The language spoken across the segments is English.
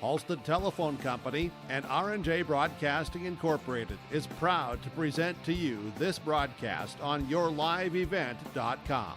Halstead Telephone Company and R&J Broadcasting Incorporated is proud to present to you this broadcast on yourliveevent.com.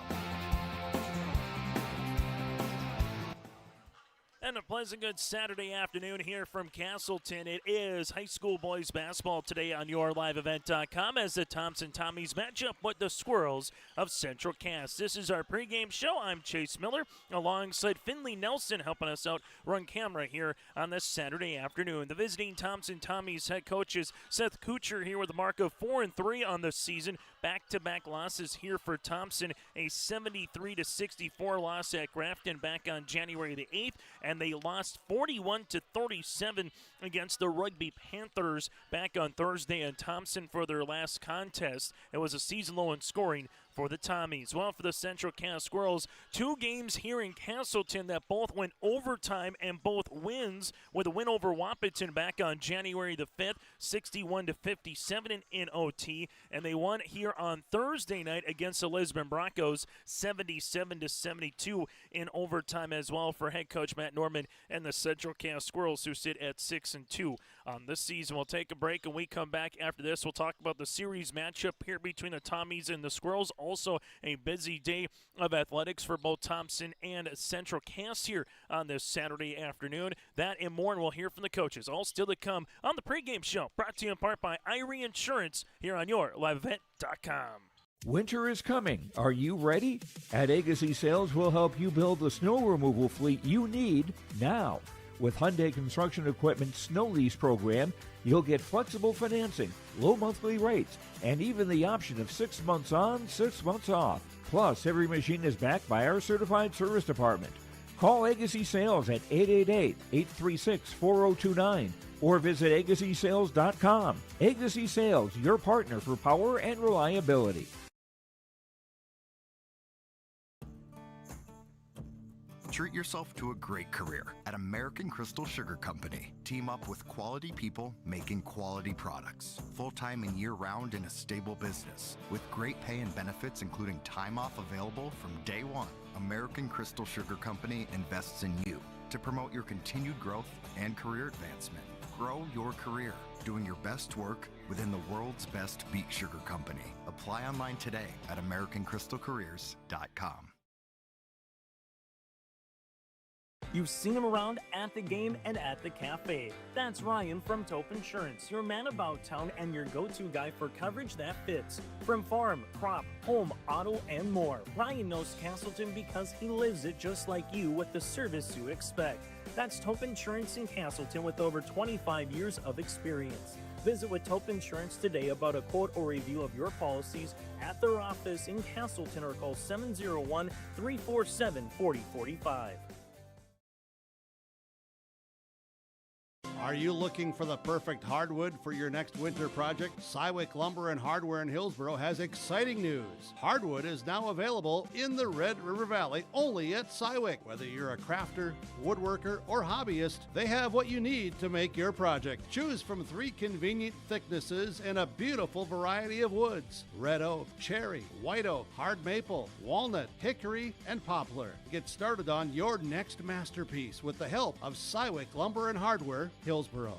And a pleasant good Saturday afternoon here from Castleton. It is high school boys basketball today on yourliveevent.com as the Thompson Tommies match up with the Squirrels of Central Cass. This is our pregame show. I'm Chase Miller alongside Finley Nelson helping us out run camera here on this Saturday afternoon. The visiting Thompson Tommies head coach is Seth Kuchar here with a mark of 4-3 on the season. Back-to-back losses here for Thompson, a 73-64 loss at Grafton back on January the 8th, and they lost 41-37 against the Rugby Panthers back on Thursday in Thompson for their last contest. It was a season low in scoring for the Tommies. Well, for the Central Cass Squirrels, 2 games here in Castleton that both went overtime and both wins, with a win over Wahpeton back on January the 5th, 61-57 in OT, and they won here on Thursday night against the Lisbon Broncos, 77-72 in overtime as well for head coach Matt Norman and the Central Cass Squirrels, who sit at 6-2 on this season. We'll take a break, and we come back after this. We'll talk about the series matchup here between the Tommies and the Squirrels. Also a busy day of athletics for both Thompson and Central Cass here on this Saturday afternoon. That and more, and we'll hear from the coaches. All still to come on the pregame show, brought to you in part by Irie Insurance here on yourliveevent.com. Winter is coming. Are you ready? At Agassi Sales, we'll help you build the snow removal fleet you need now. With Hyundai Construction Equipment Snow Lease Program, you'll get flexible financing, low monthly rates, and even the option of 6 months on, 6 months off. Plus, every machine is backed by our certified service department. Call Agassi Sales at 888-836-4029 or visit agassisales.com. Agassi Sales, your partner for power and reliability. Treat yourself to a great career at American Crystal Sugar Company. Team up with quality people making quality products. Full-time and year-round in a stable business. With great pay and benefits including time off available from day one. American Crystal Sugar Company invests in you to promote your continued growth and career advancement. Grow your career doing your best work within the world's best beet sugar company. Apply online today at AmericanCrystalCareers.com. You've seen him around at the game and at the cafe. That's Ryan from Tope Insurance, your man about town and your go-to guy for coverage that fits. From farm, crop, home, auto, and more. Ryan knows Castleton because he lives it just like you with the service you expect. That's Tope Insurance in Castleton with over 25 years of experience. Visit with Tope Insurance today about a quote or review of your policies at their office in Castleton or call 701-347-4045. Are you looking for the perfect hardwood for your next winter project? Cywick Lumber and Hardware in Hillsboro has exciting news. Hardwood is now available in the Red River Valley only at Cywick. Whether you're a crafter, woodworker, or hobbyist, they have what you need to make your project. Choose from 3 convenient thicknesses and a beautiful variety of woods: red oak, cherry, white oak, hard maple, walnut, hickory, and poplar. Get started on your next masterpiece with the help of Cywick Lumber and Hardware, Hillsboro.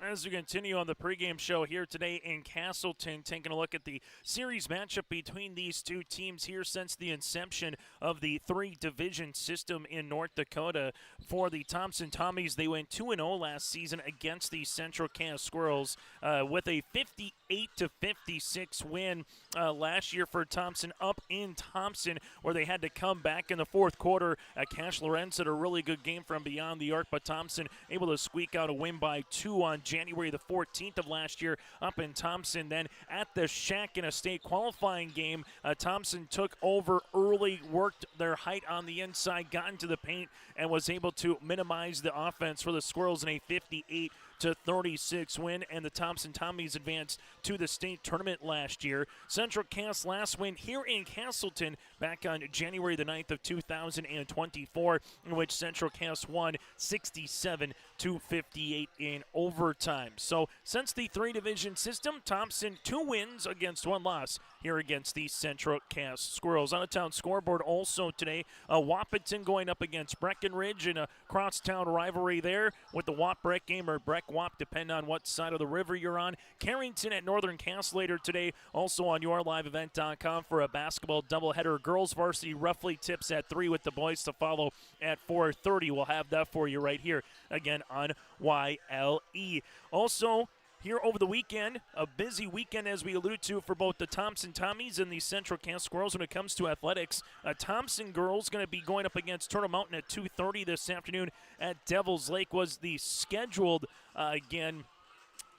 As we continue on the pregame show here today in Castleton, taking a look at the series matchup between these two teams here since the inception of the 3-division system in North Dakota. For the Thompson Tommies, they went 2-0 last season against the Central Cass Squirrels with a 58-56 win last year for Thompson up in Thompson, where they had to come back in the fourth quarter. Cash Lorenz had a really good game from beyond the arc, but Thompson able to squeak out a win by 2 on January the 14th of last year up in Thompson. Then at the Shack in a state qualifying game, Thompson took over early, worked their height on the inside, got into the paint, and was able to minimize the offense for the Squirrels in a 58-36 win, and the Thompson Tommies advanced to the state tournament last year. Central Cass last win here in Castleton back on January the 9th of 2024, in which Central Cass won 67-58 in overtime. So since the 3-division system, Thompson 2 wins against 1 loss here against the Central Cass Squirrels. On the town scoreboard also today, Wahpeton going up against Breckenridge in a crosstown rivalry there with the Pregame or Breck-Wap, depending on what side of the river you're on. Carrington at Northern Cass later today, also on yourliveevent.com for a basketball doubleheader. Girls varsity roughly tips at 3 with the boys to follow at 4:30. We'll have that for you right here again on YLE. Also, here over the weekend, a busy weekend as we alluded to for both the Thompson Tommies and the Central Cass Squirrels when it comes to athletics. Thompson girls going to be going up against Turtle Mountain at 2:30 this afternoon at Devil's Lake. Was the scheduled,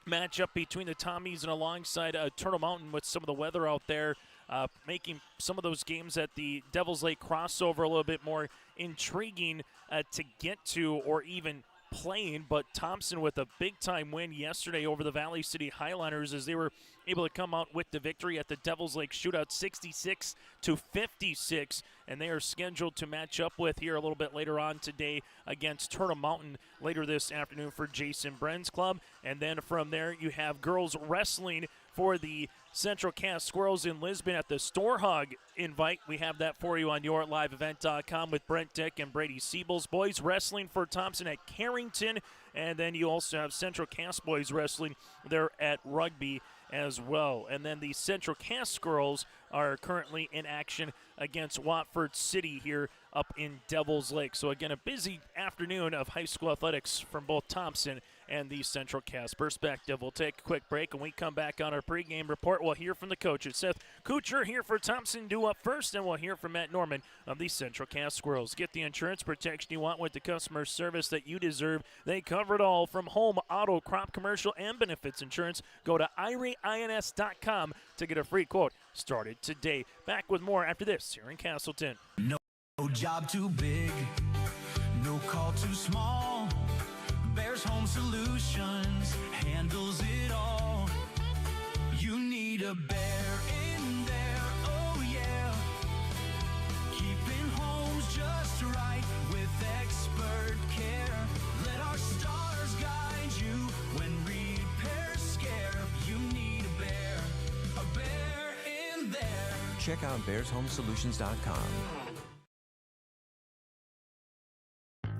matchup between the Tommies and alongside Turtle Mountain with some of the weather out there, making some of those games at the Devil's Lake crossover a little bit more intriguing to get to or even playing. But Thompson with a big-time win yesterday over the Valley City Highlanders as they were able to come out with the victory at the Devil's Lake Shootout 66-56, and they are scheduled to match up with here a little bit later on today against Turtle Mountain later this afternoon for Jason Bren's club. And then from there you have girls wrestling for the Central Cass Squirrels in Lisbon at the Storehog invite. We have that for you on yourliveevent.com with Brent Dick and Brady Siebels. Boys wrestling for Thompson at Carrington, and then you also have Central Cass boys wrestling there at Rugby as well. And then the Central Cass girls are currently in action against Watford City here up in Devil's Lake. So again, a busy afternoon of high school athletics from both Thompson and the Central Cass perspective. We'll take a quick break, and we come back on our pregame report. We'll hear from the coaches. Seth Kuchar here for Thompson due up first, and we'll hear from Matt Norman of the Central Cass Squirrels. Get the insurance protection you want with the customer service that you deserve. They cover it all from home, auto, crop, commercial, and benefits insurance. Go to IRIINS.com to get a free quote started today. Back with more after this here in Castleton. No job too big, no call too small. Bears Home Solutions handles it all. You need a bear in there, oh yeah. Keeping homes just right with expert care. Let our stars guide you when repairs scare. You need a bear in there. Check out bearshomesolutions.com.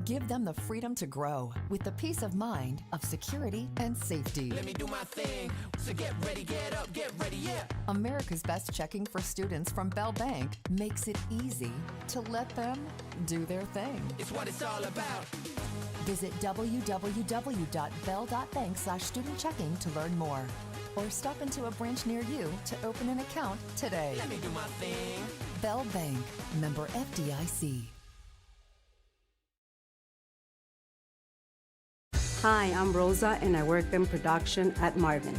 Give them the freedom to grow with the peace of mind of security and safety. Let me do my thing. So get ready, get up, get ready, yeah. America's Best Checking for students from Bell Bank makes it easy to let them do their thing. It's what it's all about. Visit www.bell.bank/student-checking to learn more. Or stop into a branch near you to open an account today. Let me do my thing. Bell Bank, member FDIC. Hi, I'm Rosa, and I work in production at Marvin.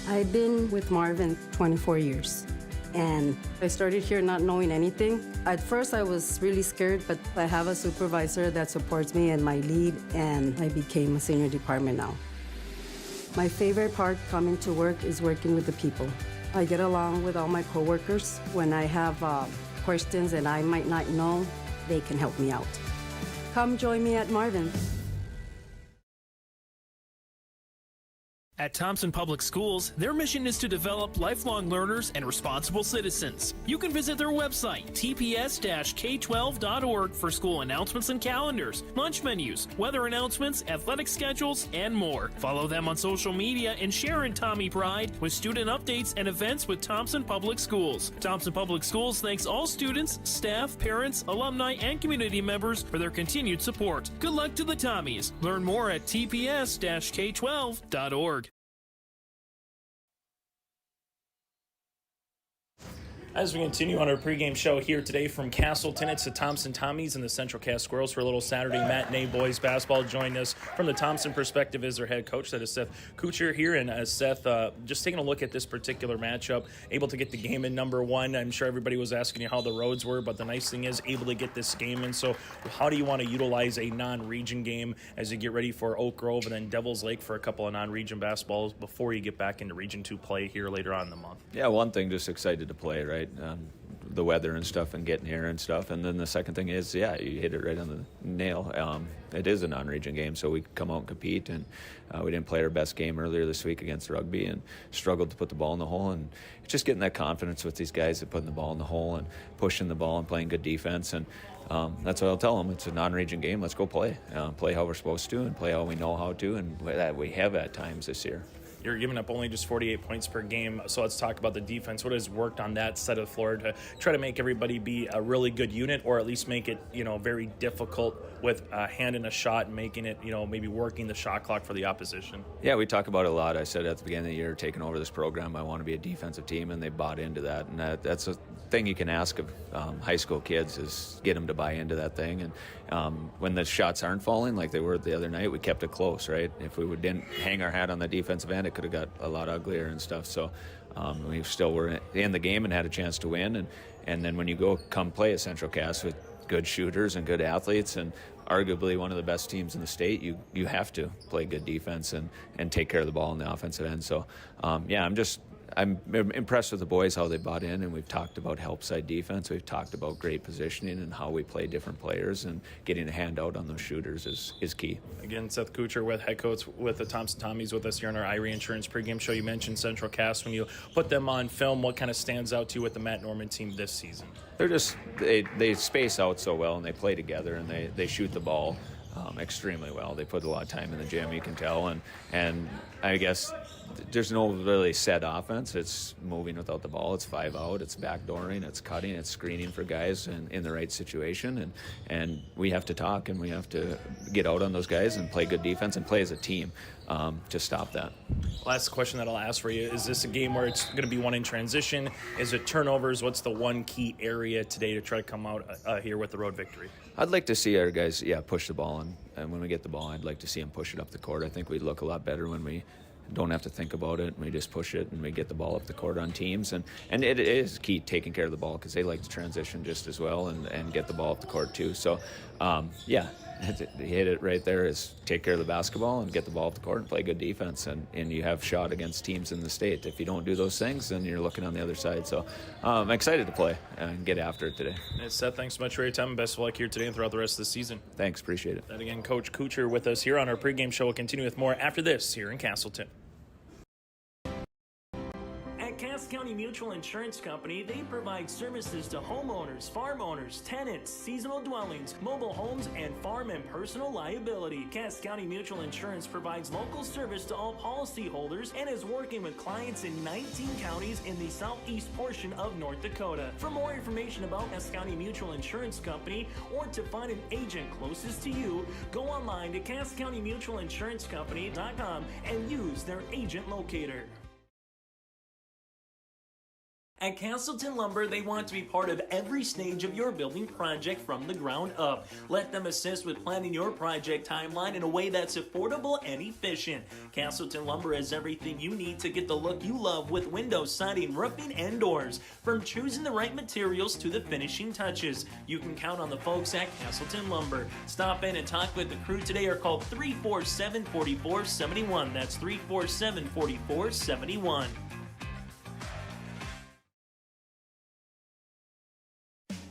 I've been with Marvin 24 years, and I started here not knowing anything. At first, I was really scared, but I have a supervisor that supports me in my lead, and I became a senior department now. My favorite part coming to work is working with the people. I get along with all my coworkers. When I have questions and I might not know, they can help me out. Come join me at Marvin. At Thompson Public Schools, their mission is to develop lifelong learners and responsible citizens. You can visit their website, tps-k12.org, for school announcements and calendars, lunch menus, weather announcements, athletic schedules, and more. Follow them on social media and share in Tommy Pride with student updates and events with Thompson Public Schools. Thompson Public Schools thanks all students, staff, parents, alumni, and community members for their continued support. Good luck to the Tommies. Learn more at tps-k12.org. As we continue on our pregame show here today from Castleton, it's the Thompson Tommies and the Central Cass Squirrels for a little Saturday matinee boys basketball. Joining us from the Thompson perspective is their head coach, that is Seth Kuchar here. And Seth, just taking a look at this particular matchup, able to get the game in number one. I'm sure everybody was asking you how the roads were, but the nice thing is able to get this game in. So how do you want to utilize a non-region game as you get ready for Oak Grove and then Devil's Lake for a couple of non-region basketballs before you get back into Region 2 play here later on in the month? Yeah, one thing, just excited to play, right? the weather and stuff and getting here and stuff. And then the second thing is, you hit it right on the nail. It is a non-region game, so we come out and compete. And we didn't play our best game earlier this week against Rugby and struggled to put the ball in the hole. And it's just getting that confidence with these guys that putting the ball in the hole and pushing the ball and playing good defense. And that's what I'll tell them. It's a non-region game. Let's go play. Play how we're supposed to and play how we know how to, and that we have at times this year. You're giving up only just 48 points per game, so let's talk about the defense. What has worked on that side of the floor to try to make everybody be a really good unit, or at least make it, very difficult with a hand in a shot and making it, maybe working the shot clock for the opposition? Yeah, we talk about it a lot. I said at the beginning of the year, taking over this program, I want to be a defensive team, and they bought into that. And that's a thing you can ask of high school kids, is get them to buy into that thing. And when the shots aren't falling like they were the other night, we kept it close, right? If we didn't hang our hat on the defensive end, it could have got a lot uglier and stuff. So we still were in the game and had a chance to win. And then when you come play at Central Cass with good shooters and good athletes and arguably one of the best teams in the state, you have to play good defense and take care of the ball on the offensive end. So I'm impressed with the boys, how they bought in, and we've talked about help side defense. We've talked about great positioning and how we play different players, and getting a hand out on those shooters is key. Again, Seth Kuchar, with head coach with the Thompson Tommies, with us here on our Irie Insurance pregame show. You mentioned Central Cass. When you put them on film, what kind of stands out to you with the Matt Norman team this season? They space out so well, and they play together, and they shoot the ball extremely well. They put a lot of time in the gym, you can tell, and I guess there's no really set offense. It's moving without the ball. It's 5 out. It's backdooring. It's cutting. It's screening for guys in the right situation. And we have to talk, and we have to get out on those guys and play good defense and play as a team to stop that. Last question that I'll ask for you, is this a game where it's going to be one in transition? Is it turnovers? What's the one key area today to try to come out here with the road victory? I'd like to see our guys, push the ball. And when we get the ball, I'd like to see them push it up the court. I think we'd look a lot better when we don't have to think about it, and we just push it and we get the ball up the court on teams. And it is key taking care of the ball, because they like to transition just as well and get the ball up the court too. So, hit it right there, is take care of the basketball and get the ball up the court and play good defense. And you have shot against teams in the state. If you don't do those things, then you're looking on the other side. So I'm excited to play and get after it today. And Seth, thanks so much for your time, and best of luck here today and throughout the rest of the season. Thanks, appreciate it. And again, Coach Kuchar with us here on our pregame show. We'll continue with more after this here in Castleton. Cass County Mutual Insurance Company, they provide services to homeowners, farm owners, tenants, seasonal dwellings, mobile homes, and farm and personal liability. Cass County Mutual Insurance provides local service to all policyholders and is working with clients in 19 counties in the southeast portion of North Dakota. For more information about Cass County Mutual Insurance Company, or to find an agent closest to you, go online to CassCountyMutualInsuranceCompany.com and use their agent locator. At Castleton Lumber, they want to be part of every stage of your building project from the ground up. Let them assist with planning your project timeline in a way that's affordable and efficient. Castleton Lumber has everything you need to get the look you love with windows, siding, roofing, and doors. From choosing the right materials to the finishing touches, you can count on the folks at Castleton Lumber. Stop in and talk with the crew today, or call 347-4471. That's 347-4471.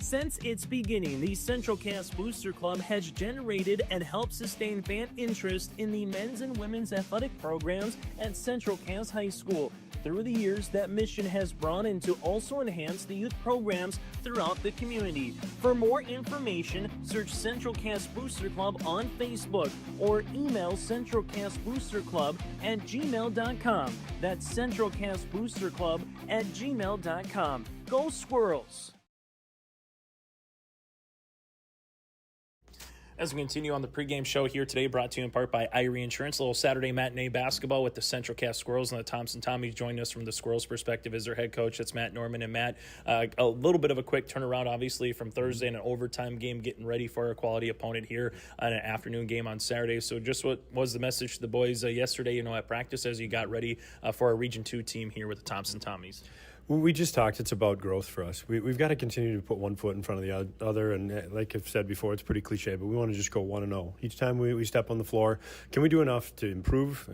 Since its beginning, the Central Cass Booster Club has generated and helped sustain fan interest in the men's and women's athletic programs at Central Cass High School. Through the years, that mission has broadened to also enhance the youth programs throughout the community. For more information, search Central Cass Booster Club on Facebook or email centralcassboosterclub@gmail.com. That's centralcassboosterclub@gmail.com. Go Squirrels! As we continue on the pregame show here today, brought to you in part by Irie Insurance, a little Saturday matinee basketball with the Central Cass Squirrels and the Thompson Tommies. Joining us from the Squirrels' perspective is their head coach. That's Matt Norman. And Matt, a little bit of a quick turnaround, obviously, from Thursday in an overtime game, getting ready for a quality opponent here on an afternoon game on Saturday. So just what was the message to the boys yesterday, at practice as you got ready for a Region 2 team here with the Thompson Tommies? We just talked. It's about growth for us. We've got to continue to put one foot in front of the other. And like I've said before, it's pretty cliche, but we want to just go 1-0 each time we step on the floor. Can we do enough to improve?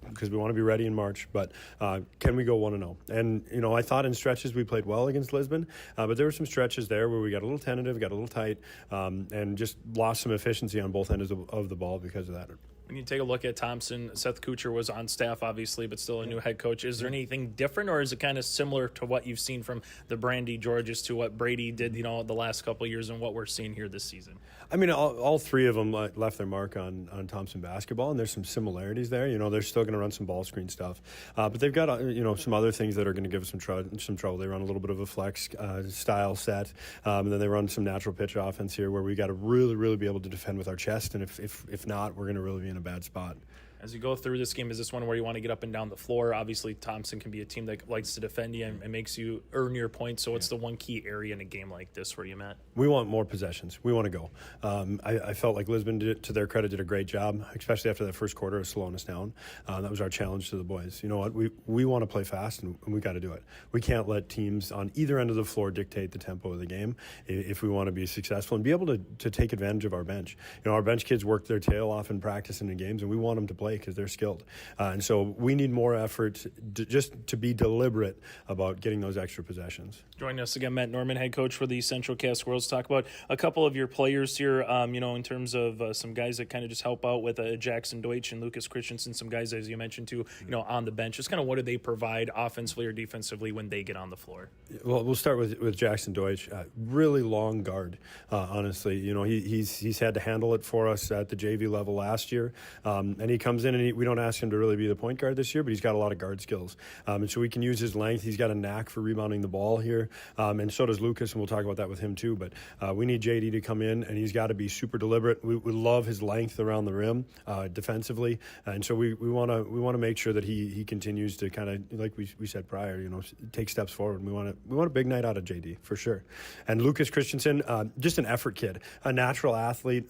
Because we want to be ready in March. But can we go 1-0? And I thought in stretches we played well against Lisbon, but there were some stretches there where we got a little tentative, got a little tight, and just lost some efficiency on both ends of the ball because of that. When you take a look at Thompson, Seth Kuchar was on staff, obviously, but still a new head coach. Is there anything different, or is it kind of similar to what you've seen from the Brandy Georges to what Brady did, the last couple of years and what we're seeing here this season? I mean, all three of them left their mark on Thompson basketball, and there's some similarities there. They're still going to run some ball screen stuff, but they've got some other things that are going to give us some trouble. They run a little bit of a flex style set, and then they run some natural pitch offense here, where we got to really, really be able to defend with our chest, and if not, we're going to really be in a bad spot. As you go through this game, is this one where you want to get up and down the floor? Obviously, Thompson can be a team that likes to defend you and makes you earn your points. So what's the one key area in a game like this where you met? We want more possessions. We want to go. I felt like Lisbon, to their credit, did a great job, especially after that first quarter of slowing us down. That was our challenge to the boys. You know what? We want to play fast, and we got to do it. We can't let teams on either end of the floor dictate the tempo of the game if we want to be successful and be able to take advantage of our bench. Our bench kids work their tail off in practice and in games, and we want them to play because they're skilled. And so we need more effort just to be deliberate about getting those extra possessions. Joining us again, Matt Norman, head coach for the Central Cass Squirrels. Talk about a couple of your players here, in terms of some guys that kind of just help out with Jackson Deutsch and Lucas Christensen, some guys, as you mentioned, too, on the bench. Just kind of what do they provide offensively or defensively when they get on the floor? Well, we'll start with Jackson Deutsch. Really long guard, honestly. He's had to handle it for us at the JV level last year. And he comes in and we don't ask him to really be the point guard this year, but he's got a lot of guard skills. And so we can use his length. He's got a knack for rebounding the ball here. And so does Lucas, and we'll talk about that with him too. But we need JD to come in, and he's got to be super deliberate. We love his length around the rim defensively. And so we want to make sure that he continues to kind of, like we said prior, take steps forward. We want a big night out of JD for sure. And Lucas Christensen, just an effort kid, a natural athlete.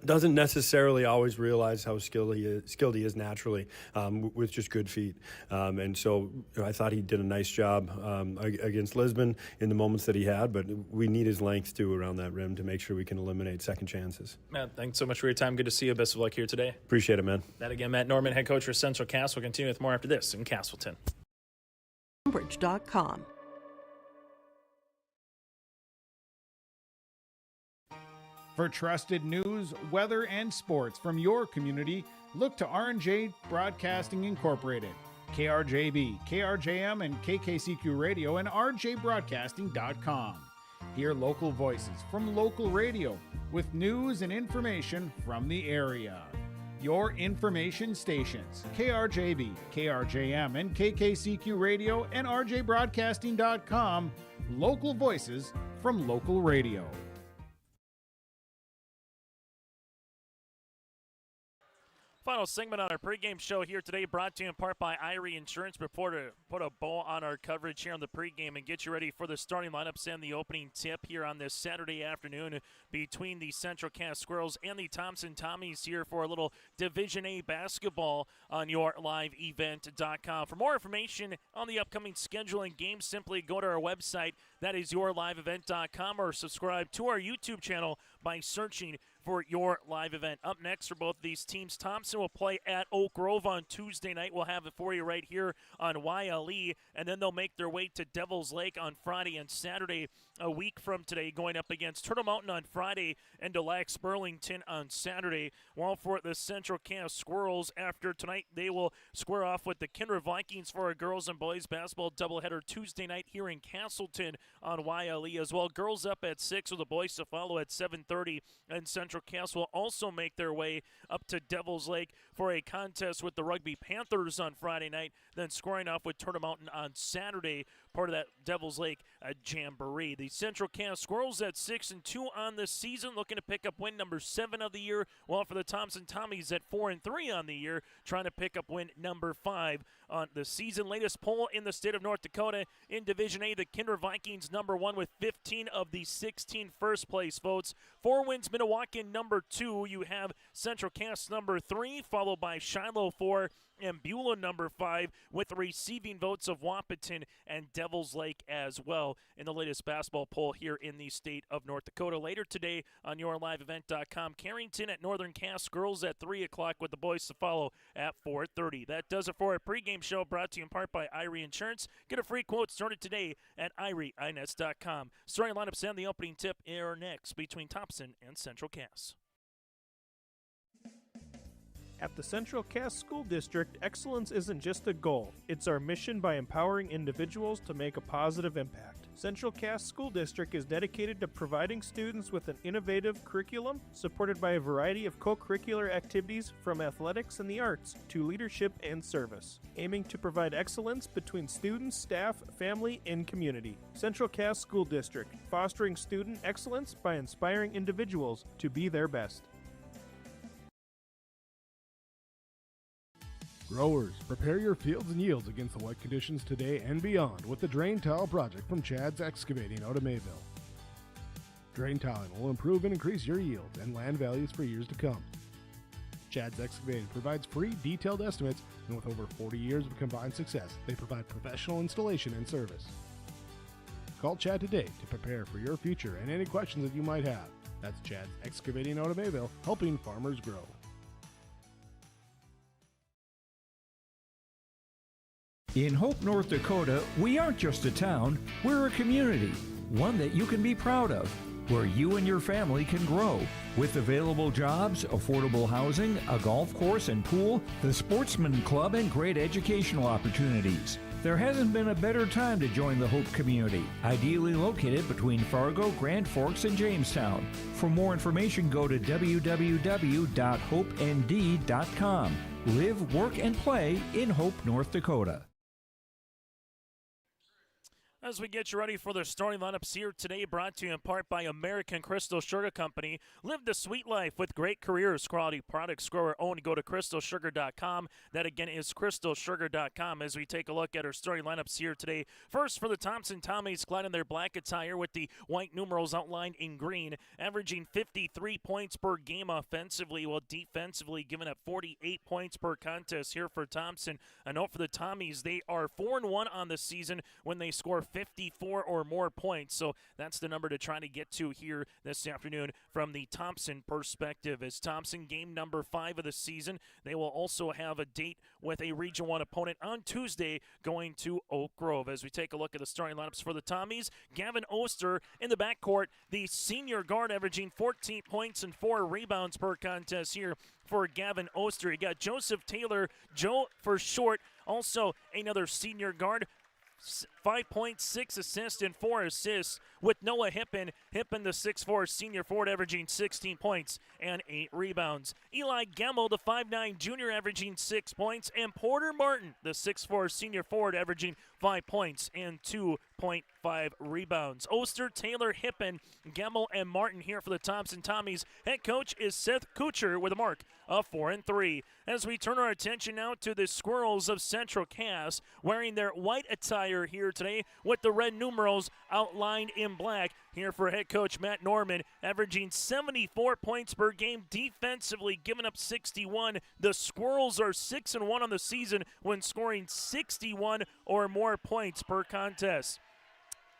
Doesn't necessarily always realize how skilled he is naturally with just good feet. And so I thought he did a nice job against Lisbon in the moments that he had, but we need his length too around that rim to make sure we can eliminate second chances. Matt, thanks so much for your time. Good to see you. Best of luck here today. Appreciate it, man. That again, Matt Norman, head coach for Central Cass. We'll continue with more after this in Castleton. Cambridge.com. For trusted news, weather, and sports from your community, look to R&J Broadcasting Incorporated, KRJB, KRJM, and KKCQ Radio, and rjbroadcasting.com. Hear local voices from local radio with news and information from the area. Your information stations, KRJB, KRJM, and KKCQ Radio, and rjbroadcasting.com. Local voices from local radio. Final segment on our pregame show here today, brought to you in part by Irie Insurance. Before to put a bow on our coverage here on the pregame and get you ready for the starting lineups and the opening tip here on this Saturday afternoon between the Central Cass Squirrels and the Thompson Tommies here for a little Division A basketball on yourliveevent.com. For more information on the upcoming schedule and games, simply go to our website. That is yourliveevent.com, or subscribe to our YouTube channel by searching for Your Live Event. Up next for both of these teams, Thompson will play at Oak Grove on Tuesday night. We'll have it for you right here on YLE, and then they'll make their way to Devil's Lake on Friday and Saturday, a week from today, going up against Turtle Mountain on Friday and Des Lacs Burlington on Saturday. While for the Central Cass Squirrels, after tonight, they will square off with the Kinder Vikings for a girls and boys basketball doubleheader Tuesday night here in Castleton on YLE as well. Girls up at 6 with the boys to follow at 7:30, and Central Cass will also make their way up to Devil's Lake for a contest with the Rugby Panthers on Friday night, then squaring off with Turtle Mountain on Saturday part of that Devils Lake Jamboree. The Central Cass Squirrels at 6-2 on the season, looking to pick up win number 7 of the year, while for the Thompson Tommies at 4-3 on the year, trying to pick up win number 5 on the season. Latest poll in the state of North Dakota in Division A, the Kinder Vikings number 1 with 15 of the 16 first place votes. 4 wins, Minnewacan number 2. You have Central Cass number 3, followed by Shiloh 4 and Beulah number 5, with the receiving votes of Wahpeton and Devils Lake as well in the latest basketball poll here in the state of North Dakota. Later today on YourLiveEvent.com, Carrington at Northern Cass, girls at 3 o'clock with the boys to follow at 4:30. That does it for our pregame show, brought to you in part by Irie Insurance. Get a free quote started today at IrieINets.com. Starting lineups and the opening tip are next between Thompson and Central Cass. At the Central Cass School District, excellence isn't just a goal. It's our mission by empowering individuals to make a positive impact. Central Cass School District is dedicated to providing students with an innovative curriculum supported by a variety of co-curricular activities from athletics and the arts to leadership and service, aiming to provide excellence between students, staff, family, and community. Central Cass School District, fostering student excellence by inspiring individuals to be their best. Growers, prepare your fields and yields against the wet conditions today and beyond with the Drain Tile project from Chad's Excavating out of Mayville. Drain tiling will improve and increase your yields and land values for years to come. Chad's Excavating provides free detailed estimates, and with over 40 years of combined success, they provide professional installation and service. Call Chad today to prepare for your future and any questions that you might have. That's Chad's Excavating out of Mayville, helping farmers grow. In Hope, North Dakota, we aren't just a town, we're a community, one that you can be proud of, where you and your family can grow. With available jobs, affordable housing, a golf course and pool, the Sportsman Club, and great educational opportunities. There hasn't been a better time to join the Hope community, ideally located between Fargo, Grand Forks, and Jamestown. For more information, go to www.hopend.com. Live, work, and play in Hope, North Dakota. As we get you ready for the starting lineups here today, brought to you in part by American Crystal Sugar Company. Live the sweet life with great careers, quality products, grower owned. Go to crystalsugar.com. That again is crystalsugar.com as we take a look at our starting lineups here today. First for the Thompson Tommies, clad in their black attire with the white numerals outlined in green, averaging 53 points per game offensively, while defensively giving up 48 points per contest here for Thompson. A note for the Tommies, they are 4-1 on the season when they score 54 or more points, so that's the number to try to get to here this afternoon from the Thompson perspective. As Thompson, game number 5 of the season, they will also have a date with a Region 1 opponent on Tuesday going to Oak Grove. As we take a look at the starting lineups for the Tommies, Gavin Oster in the backcourt, the senior guard, averaging 14 points and 4 rebounds per contest here for Gavin Oster. You got Joseph Taylor, Joe for short, also another senior guard, 5.6 assists and 4 assists with Noah Hippen. Hippen, the 6'4 senior forward, averaging 16 points and 8 rebounds. Eli Gemmel, the 5'9 junior, averaging 6 points. And Porter Martin, the 6'4 senior forward, averaging 5 points and 2.5 rebounds. Oster, Taylor, Hippen, Gemmel, and Martin here for the Thompson Tommies. Head coach is Seth Kuchar with a mark of 4-3. As we turn our attention now to the Squirrels of Central Cass, wearing their white attire here today with the red numerals outlined in black. Here for head coach Matt Norman, averaging 74 points per game, defensively giving up 61. The Squirrels are 6-1 on the season when scoring 61 or more points per contest.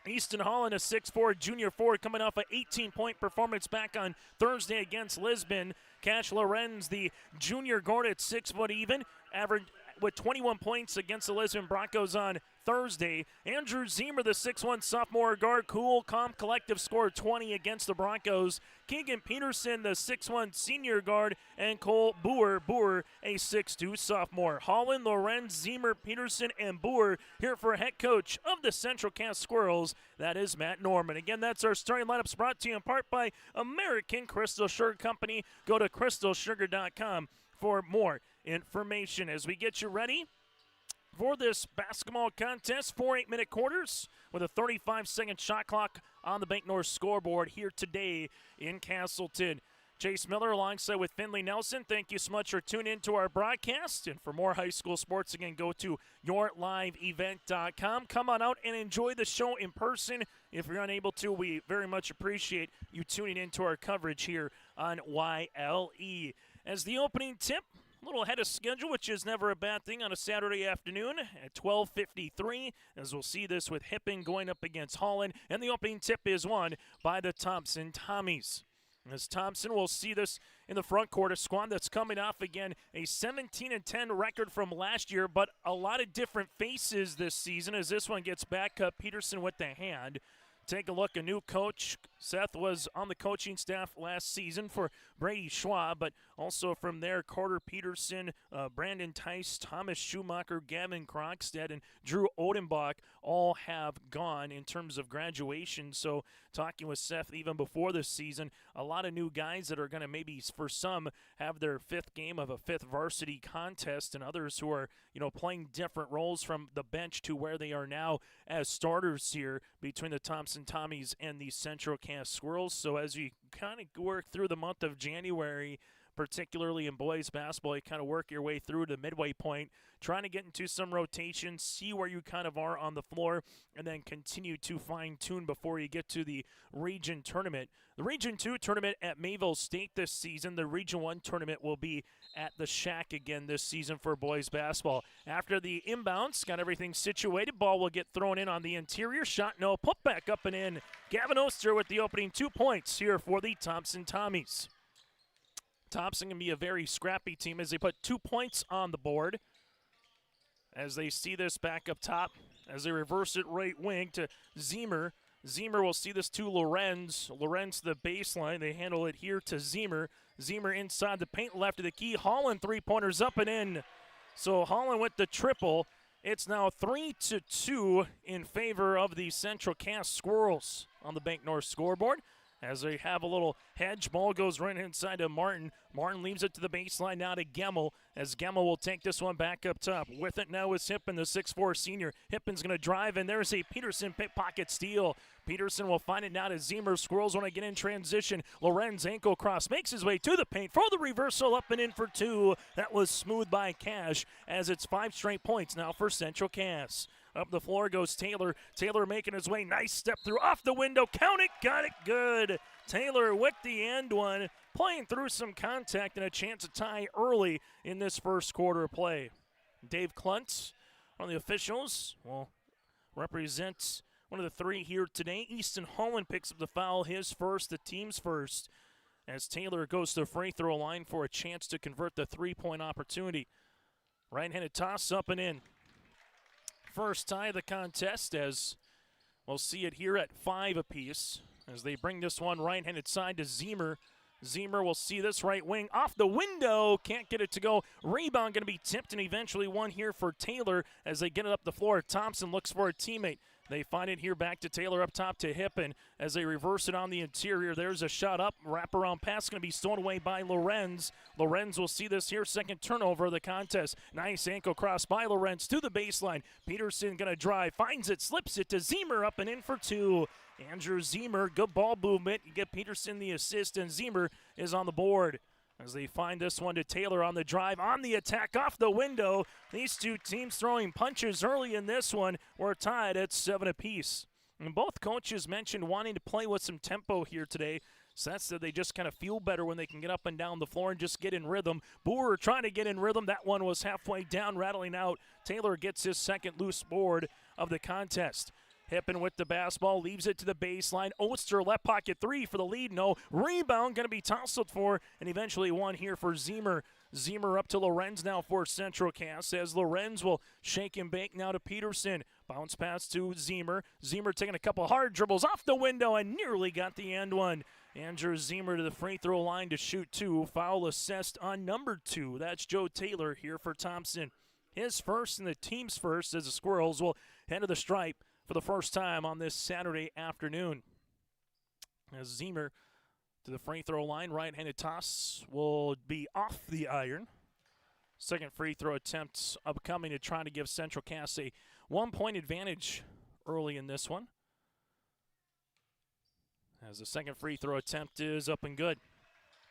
Easton Holland, a 6'4 junior forward, coming off an 18-point performance back on Thursday against Lisbon. Cash Lorenz, the junior guard at 6 foot even, averaged with 21 points against the Lisbon Broncos on Thursday. Andrew Zemer, the 6'1 sophomore guard, cool, calm, collective, scored 20 against the Broncos. Keegan Peterson, the 6'1 senior guard, and Cole Boer, a 6'2 sophomore. Holland, Lorenz, Zemer, Peterson, and Boer here for head coach of the Central Cass Squirrels. That is Matt Norman. Again, that's our starting lineups, brought to you in part by American Crystal Sugar Company. Go to crystalsugar.com for more information as we get you ready for this basketball contest. 4 8-minute quarters with a 35-second shot clock on the Bank North scoreboard here today in Castleton. Chase Miller alongside with Finley Nelson. Thank you so much for tuning in to our broadcast. And for more high school sports, again, go to yourliveevent.com. Come on out and enjoy the show in person. If you're unable to, we very much appreciate you tuning in to our coverage here on YLE. As the opening tip, a little ahead of schedule, which is never a bad thing on a Saturday afternoon at 12:53, as we'll see this with Hippen going up against Holland. And the opening tip is won by the Thompson Tommies. As Thompson will see this in the front court, a squad that's coming off, again, a 17-10 record from last year, but a lot of different faces this season as this one gets back up. Peterson with the hand. Take a look, a new coach. Seth was on the coaching staff last season for Brady Schwab, but also from there, Carter Peterson, Brandon Tice, Thomas Schumacher, Gavin Krogstad, and Drew Odenbach all have gone in terms of graduation. So talking with Seth even before this season, a lot of new guys that are going to maybe, for some, have their fifth game of a fifth varsity contest, and others who are, playing different roles from the bench to where they are now as starters here between the Thompson Tommies and the Central Cass Squirrels. So as you kind of work through the month of January, particularly in boys basketball, you kind of work your way through to midway point, trying to get into some rotation, see where you kind of are on the floor, and then continue to fine-tune before you get to the Region Tournament. The Region 2 tournament at Mayville State this season. The Region 1 tournament will be at the Shack again this season for boys basketball. After the inbounds, got everything situated. Ball will get thrown in on the interior. Shot no, put back up and in. Gavin Oster with the opening 2 points here for the Thompson Tommies. Thompson can be a very scrappy team as they put 2 points on the board. As they see this back up top, as they reverse it right wing to Zemer. Zemer will see this to Lorenz. Lorenz to the baseline. They handle it here to Zemer. Zemer inside the paint, left of the key. Holland 3-pointers up and in. So Holland with the triple. It's now 3-2 in favor of the Central Cass Squirrels on the Bank North scoreboard. As they have a little hedge, ball goes right inside to Martin. Martin leaves it to the baseline now to Gemmel, as Gemmel will take this one back up top. With it now is Hippen, the 6'4 senior. Hippen's going to drive, and there's a Peterson pickpocket steal. Peterson will find it now to Zemer. Squirrels want to get in transition. Lorenz ankle cross makes his way to the paint for the reversal, up and in for 2. That was smooth by Cash, as it's 5 straight points now for Central Cass. Up the floor goes Taylor. Taylor making his way. Nice step through off the window. Count it. Got it good. Taylor with the end one. Playing through some contact and a chance to tie early in this first quarter of play. Dave Kluntz, one of the officials, will represent one of the 3 here today. Easton Holland picks up the foul. His first, the team's first. As Taylor goes to the free throw line for a chance to convert the 3-point opportunity. Right-handed toss up and in. First tie of the contest, as we'll see it here at 5 apiece as they bring this one right-handed side to Zemer. Zemer will see this right wing off the window. Can't get it to go. Rebound going to be tipped, and eventually one here for Taylor as they get it up the floor. Thompson looks for a teammate. They find it here back to Taylor up top to Hippen as they reverse it on the interior. There's a shot up. Wraparound pass going to be stolen away by Lorenz. Lorenz will see this here. Second turnover of the contest. Nice ankle cross by Lorenz to the baseline. Peterson going to drive. Finds it. Slips it to Zemer up and in for 2. Andrew Zemer, good ball movement. You get Peterson the assist, and Zemer is on the board. As they find this one to Taylor on the drive, on the attack, off the window. These two teams throwing punches early in this one. We're tied at 7 apiece. And both coaches mentioned wanting to play with some tempo here today. So that's that they just kind of feel better when they can get up and down the floor and just get in rhythm. Boer trying to get in rhythm. That one was halfway down, rattling out. Taylor gets his second loose board of the contest. Hippen with the basketball, leaves it to the baseline. Oster, left pocket 3 for the lead. No. Rebound going to be tousled for, and eventually one here for Zemer. Zemer up to Lorenz now for Central Cass, as Lorenz will shake and bake now to Peterson. Bounce pass to Zemer. Zemer taking a couple hard dribbles off the window and nearly got the end one. Andrew Zemer to the free throw line to shoot 2. Foul assessed on number 2. That's Joe Taylor here for Thompson. His first and the team's first, as the Squirrels will head to the stripe for the first time on this Saturday afternoon. As Zemer to the free throw line, right-handed toss will be off the iron. Second free throw attempt upcoming to try to give Central Cass a 1-point advantage early in this one. As the second free throw attempt is up and good.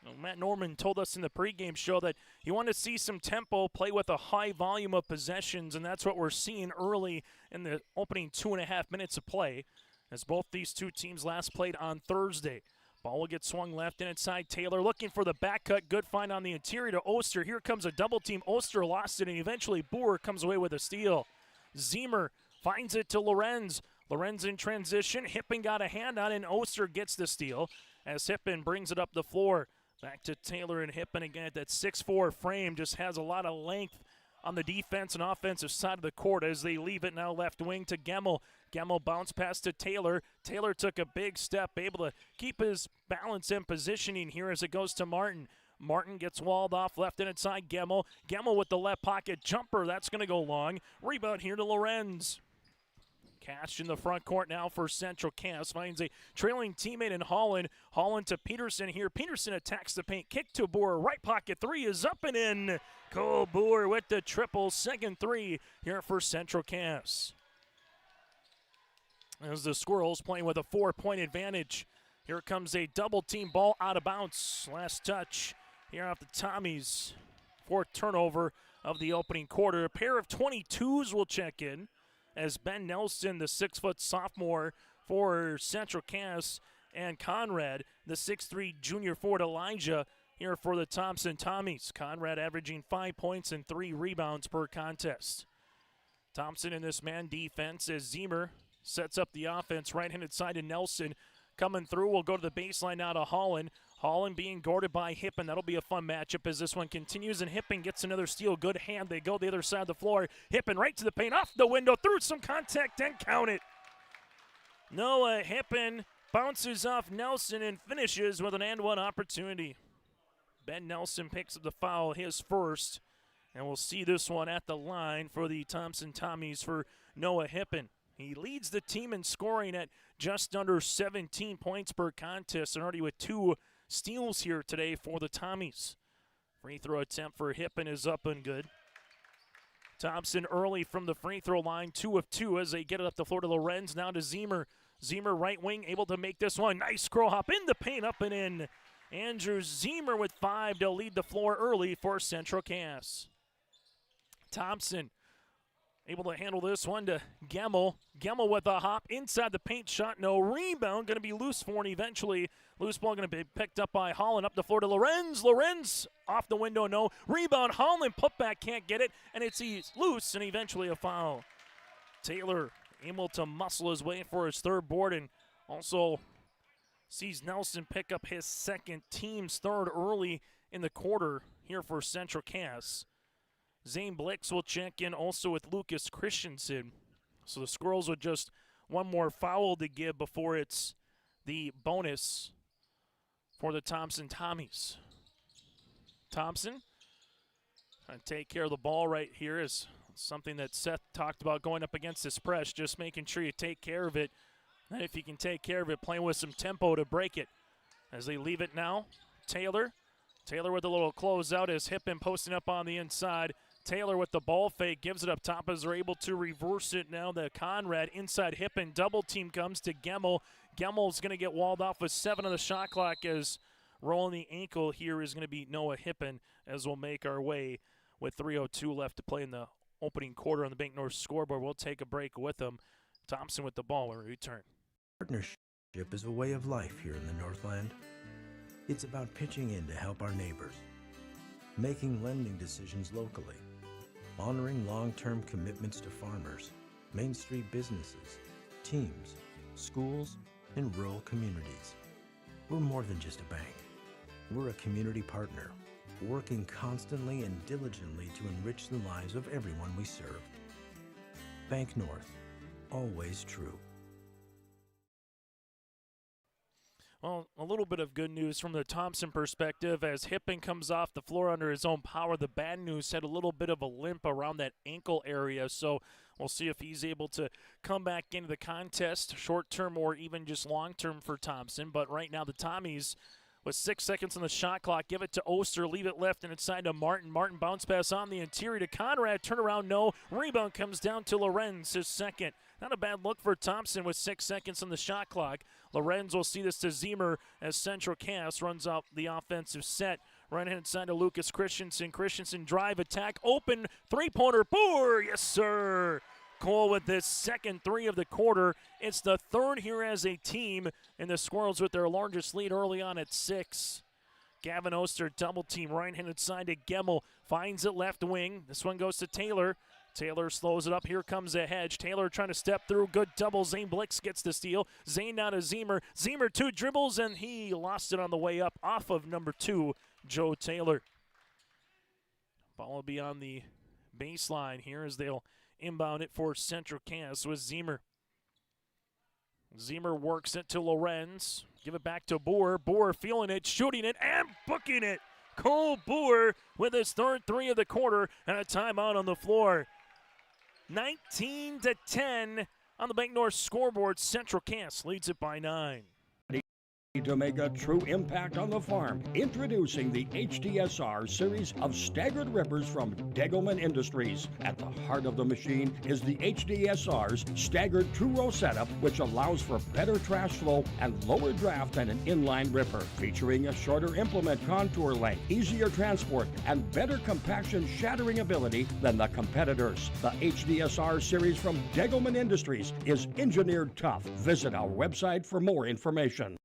Well, Matt Norman told us in the pregame show that he wanted to see some tempo, play with a high volume of possessions, and that's what we're seeing early in the opening 2.5 minutes of play, as both these two teams last played on Thursday. Ball will get swung left and inside. Taylor looking for the back cut. Good find on the interior to Oster. Here comes a double team. Oster lost it, and eventually Boer comes away with a steal. Zemer finds it to Lorenz. Lorenz in transition. Hippen got a hand on it, and Oster gets the steal as Hippen brings it up the floor. Back to Taylor and Hippen again at that 6'4" frame. Just has a lot of length on the defense and offensive side of the court as they leave it now left wing to Gemmel. Gemmel bounced pass to Taylor. Taylor took a big step, able to keep his balance and positioning here as it goes to Martin. Martin gets walled off left and inside Gemmel. Gemmel with the left pocket jumper. That's going to go long. Rebound here to Lorenz. Cash in the front court now for Central Cass. Finds a trailing teammate in Holland. Holland to Peterson here. Peterson attacks the paint. Kick to Boer. Right pocket three is up and in. Cole Boer with the triple. Second three here for Central Cass. As the Squirrels playing with a 4-point advantage. Here comes a double team ball out of bounds. Last touch here off the Tommies. Fourth turnover of the opening quarter. A pair of 22s will check in as Ben Nelson, the 6-foot sophomore for Central Cass, and Conrad, the 6'3" junior forward Elijah, here for the Thompson Tommies. Conrad averaging 5 points and 3 rebounds per contest. Thompson in this man defense as Zemer sets up the offense. Right-handed side to Nelson. Coming through, we'll go to the baseline now to Holland. Holland being guarded by Hippen. That'll be a fun matchup as this one continues, and Hippen gets another steal. Good hand. They go the other side of the floor. Hippen right to the paint, off the window, through some contact, and count it. Noah Hippen bounces off Nelson and finishes with an and-one opportunity. Ben Nelson picks up the foul, his first, and we'll see this one at the line for the Thompson Tommies for Noah Hippen. He leads the team in scoring at just under 17 points per contest, and already with 2 steals here today for the Tommies. Free throw attempt for Hippen is up and good. Thompson early from the free throw line, 2 of 2 as they get it up the floor to Lorenz. Now to Zemer. Zemer right wing, able to make this one. Nice scroll hop in the paint, up and in. Andrew Zemer with 5 to lead the floor early for Central Cass. Thompson able to handle this one to Gemmel. Gemmel with a hop inside the paint, shot no. Rebound going to be loose for, and eventually loose ball going to be picked up by Holland. Up the floor to Lorenz. Lorenz off the window, no. Rebound, Holland putback, can't get it, and it's loose, and eventually a foul. Taylor able to muscle his way for his third board, and also sees Nelson pick up his second, team's third early in the quarter here for Central Cass. Zane Blix will check in also with Lucas Christensen. So the Squirrels with just one more foul to give before it's the bonus for the Thompson Tommies. Thompson trying to take care of the ball right here is something that Seth talked about going up against this press, just making sure you take care of it. And if you can take care of it, playing with some tempo to break it. As they leave it now, Taylor with a little closeout as Hippen posting up on the inside. Taylor with the ball fake, gives it up top as they're able to reverse it now. The Conrad inside Hippen, double team comes to Gemmel. Gemmel's going to get walled off with 7 on the shot clock as rolling the ankle here is going to be Noah Hippen as we'll make our way with 3:02 left to play in the opening quarter on the Bank North scoreboard. We'll take a break with them. Thompson with the ball when we return. Partnership is a way of life here in the Northland. It's about pitching in to help our neighbors, making lending decisions locally, honoring long-term commitments to farmers, Main Street businesses, teams, schools, and rural communities. We're more than just a bank. We're a community partner, working constantly and diligently to enrich the lives of everyone we serve. Bank North, always true. Well, a little bit of good news from the Thompson perspective as Hippen comes off the floor under his own power. The bad news had a little bit of a limp around that ankle area, so we'll see if he's able to come back into the contest short-term or even just long-term for Thompson. But right now the Tommies with 6 seconds on the shot clock. Give it to Oster, leave it left and inside to Martin. Martin bounce pass on the interior to Conrad. Turnaround, no. Rebound comes down to Lorenz, his second. Not a bad look for Thompson with 6 seconds on the shot clock. Lorenz will see this to Zemer as Central Cass runs out the offensive set. Right-hand side to Lucas Christensen. Christensen drive, attack, open, three-pointer, Boer, yes sir. Cole with this second three of the quarter. It's the third here as a team, and the Squirrels with their largest lead early on at 6. Gavin Oster double team right-handed side to Gemmel. Finds it left wing. This one goes to Taylor. Taylor slows it up. Here comes a hedge. Taylor trying to step through. Good double. Zane Blix gets the steal. Zane now to Zemer. Zemer 2 dribbles, and he lost it on the way up off of number 2, Joe Taylor. Ball will be on the baseline here as they'll inbound it for Central Cass with Zemer. Zemer works it to Lorenz. Give it back to Boer. Boer feeling it, shooting it, and booking it. Cole Boer with his third three of the quarter and a timeout on the floor. 19-10 on the Bank North scoreboard. Central Cass leads it by 9. To make a true impact on the farm, introducing the HDSR series of staggered rippers from Degelman Industries. At the heart of the machine is the HDSR's staggered two-row setup, which allows for better trash flow and lower draft than an inline ripper, featuring a shorter implement contour length, easier transport, and better compaction shattering ability than the competitors. The HDSR series from Degelman Industries is engineered tough. Visit our website for more information.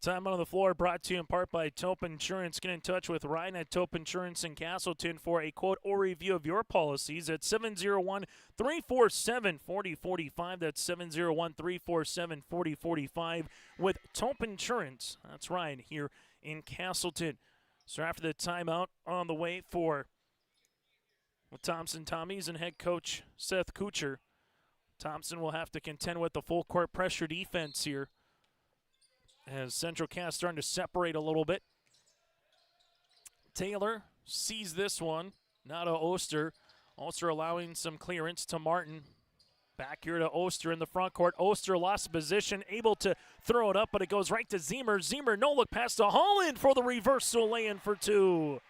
Time on the floor brought to you in part by Taupe Insurance. Get in touch with Ryan at Taupe Insurance in Castleton for a quote or review of your policies at 701-347-4045. That's 701-347-4045 with Taupe Insurance. That's Ryan here in Castleton. So after the timeout on the way for Thompson Tommies and head coach Seth Kuchar, Thompson will have to contend with the full court pressure defense here, as Central Cass starting to separate a little bit. Taylor sees this one. Now to Oster. Oster allowing some clearance to Martin. Back here to Oster in the front court. Oster lost position, able to throw it up, but it goes right to Zemer. Zemer no look pass to Holland for the reversal lay-in for 2.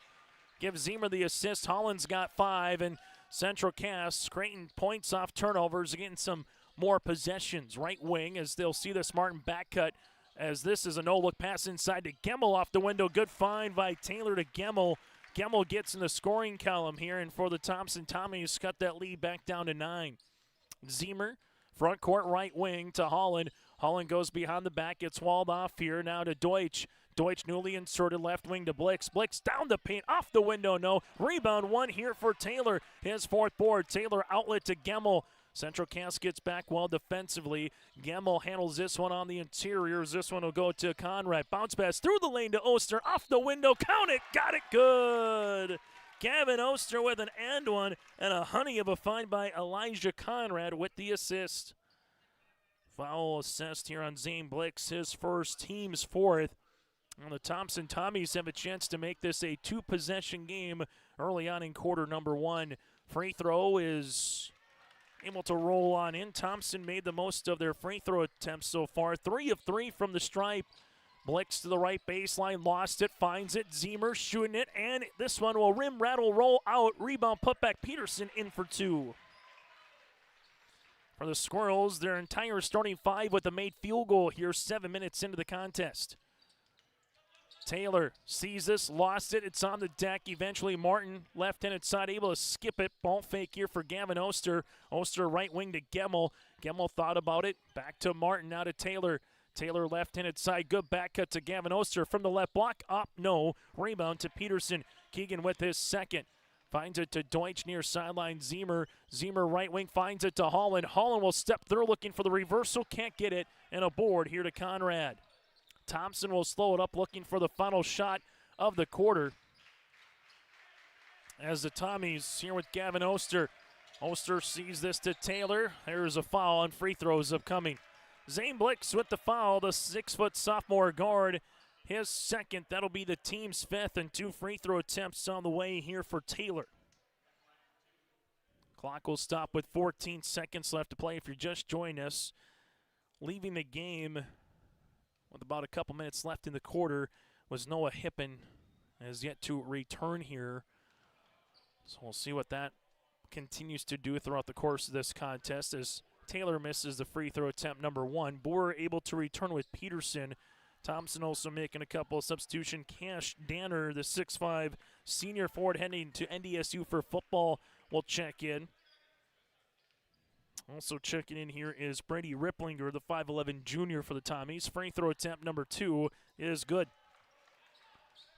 Give Zemer the assist. Holland's got 5, and Central Cass creating points off turnovers, getting some more possessions. Right wing as they'll see this Martin back cut, as this is a no-look pass inside to Gemmel off the window. Good find by Taylor to Gemmel. Gemmel gets in the scoring column here, and for the Thompson Tommies, cut that lead back down to 9. Zemer, front court right wing to Holland. Holland goes behind the back, gets walled off here. Now to Deutsch. Deutsch newly inserted left wing to Blix. Blix down the paint, off the window, no. Rebound 1 here for Taylor. His 4th board. Taylor outlet to Gemmel. Central Cass gets back well defensively. Gemmel handles this one on the interiors. This one will go to Conrad. Bounce pass through the lane to Oster. Off the window. Count it. Got it good. Gavin Oster with an and one, and a honey of a find by Elijah Conrad with the assist. Foul assessed here on Zane Blix, his first, team's 4th. And the Thompson Tommies have a chance to make this a 2-possession game early on in quarter number 1. Free throw is able to roll on in. Thompson made the most of their free throw attempts so far. 3 of 3 from the stripe. Blix to the right baseline, lost it, finds it. Zemer shooting it, and this one will rim, rattle, roll out. Rebound, put back. Peterson in for 2. For the Squirrels, their entire starting 5 with a made field goal here 7 minutes into the contest. Taylor sees this, lost it. It's on the deck. Eventually, Martin, left-handed side, able to skip it. Ball fake here for Gavin Oster. Oster right wing to Gemmel. Gemmel thought about it. Back to Martin, now to Taylor. Taylor left-handed side, good back cut to Gavin Oster from the left block. Up, no. Rebound to Peterson. Keegan with his second. Finds it to Deutsch near sideline. Zemer. Zemer right wing finds it to Holland. Holland will step through looking for the reversal. Can't get it. And a board here to Conrad. Thompson will slow it up looking for the final shot of the quarter. As the Tommies here with Gavin Oster. Oster sees this to Taylor. There's a foul on free throws upcoming. Zane Blix with the foul, the 6-foot sophomore guard. His second, that'll be the team's 5th, and 2 free throw attempts on the way here for Taylor. Clock will stop with 14 seconds left to play if you're just joining us. Leaving the game with about a couple minutes left in the quarter was Noah Hippen, has yet to return here. So we'll see what that continues to do throughout the course of this contest as Taylor misses the free throw attempt number 1. Boer able to return with Peterson. Thompson also making a couple of substitution. Cash Danner, the 6'5 senior forward heading to NDSU for football, will check in. Also checking in here is Brady Ripplinger, the 5'11 junior for the Tommies. Free throw attempt number 2 is good.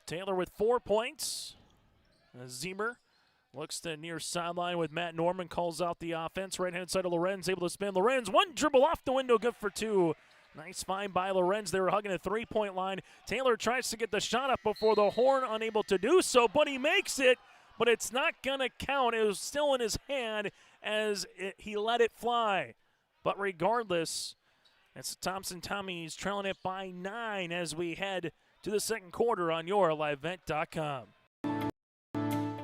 Taylor with 4 points. Zemer looks to near sideline with Matt Norman, calls out the offense. Right-hand side of Lorenz, able to spin. Lorenz, one dribble off the window, good for 2. Nice find by Lorenz. They were hugging a three-point line. Taylor tries to get the shot up before the horn, unable to do so, but he makes it. But it's not going to count. It was still in his hand as he let it fly. But regardless, it's Thompson Tommies trailing it by 9 as we head to the second quarter on YourLiveEvent.com.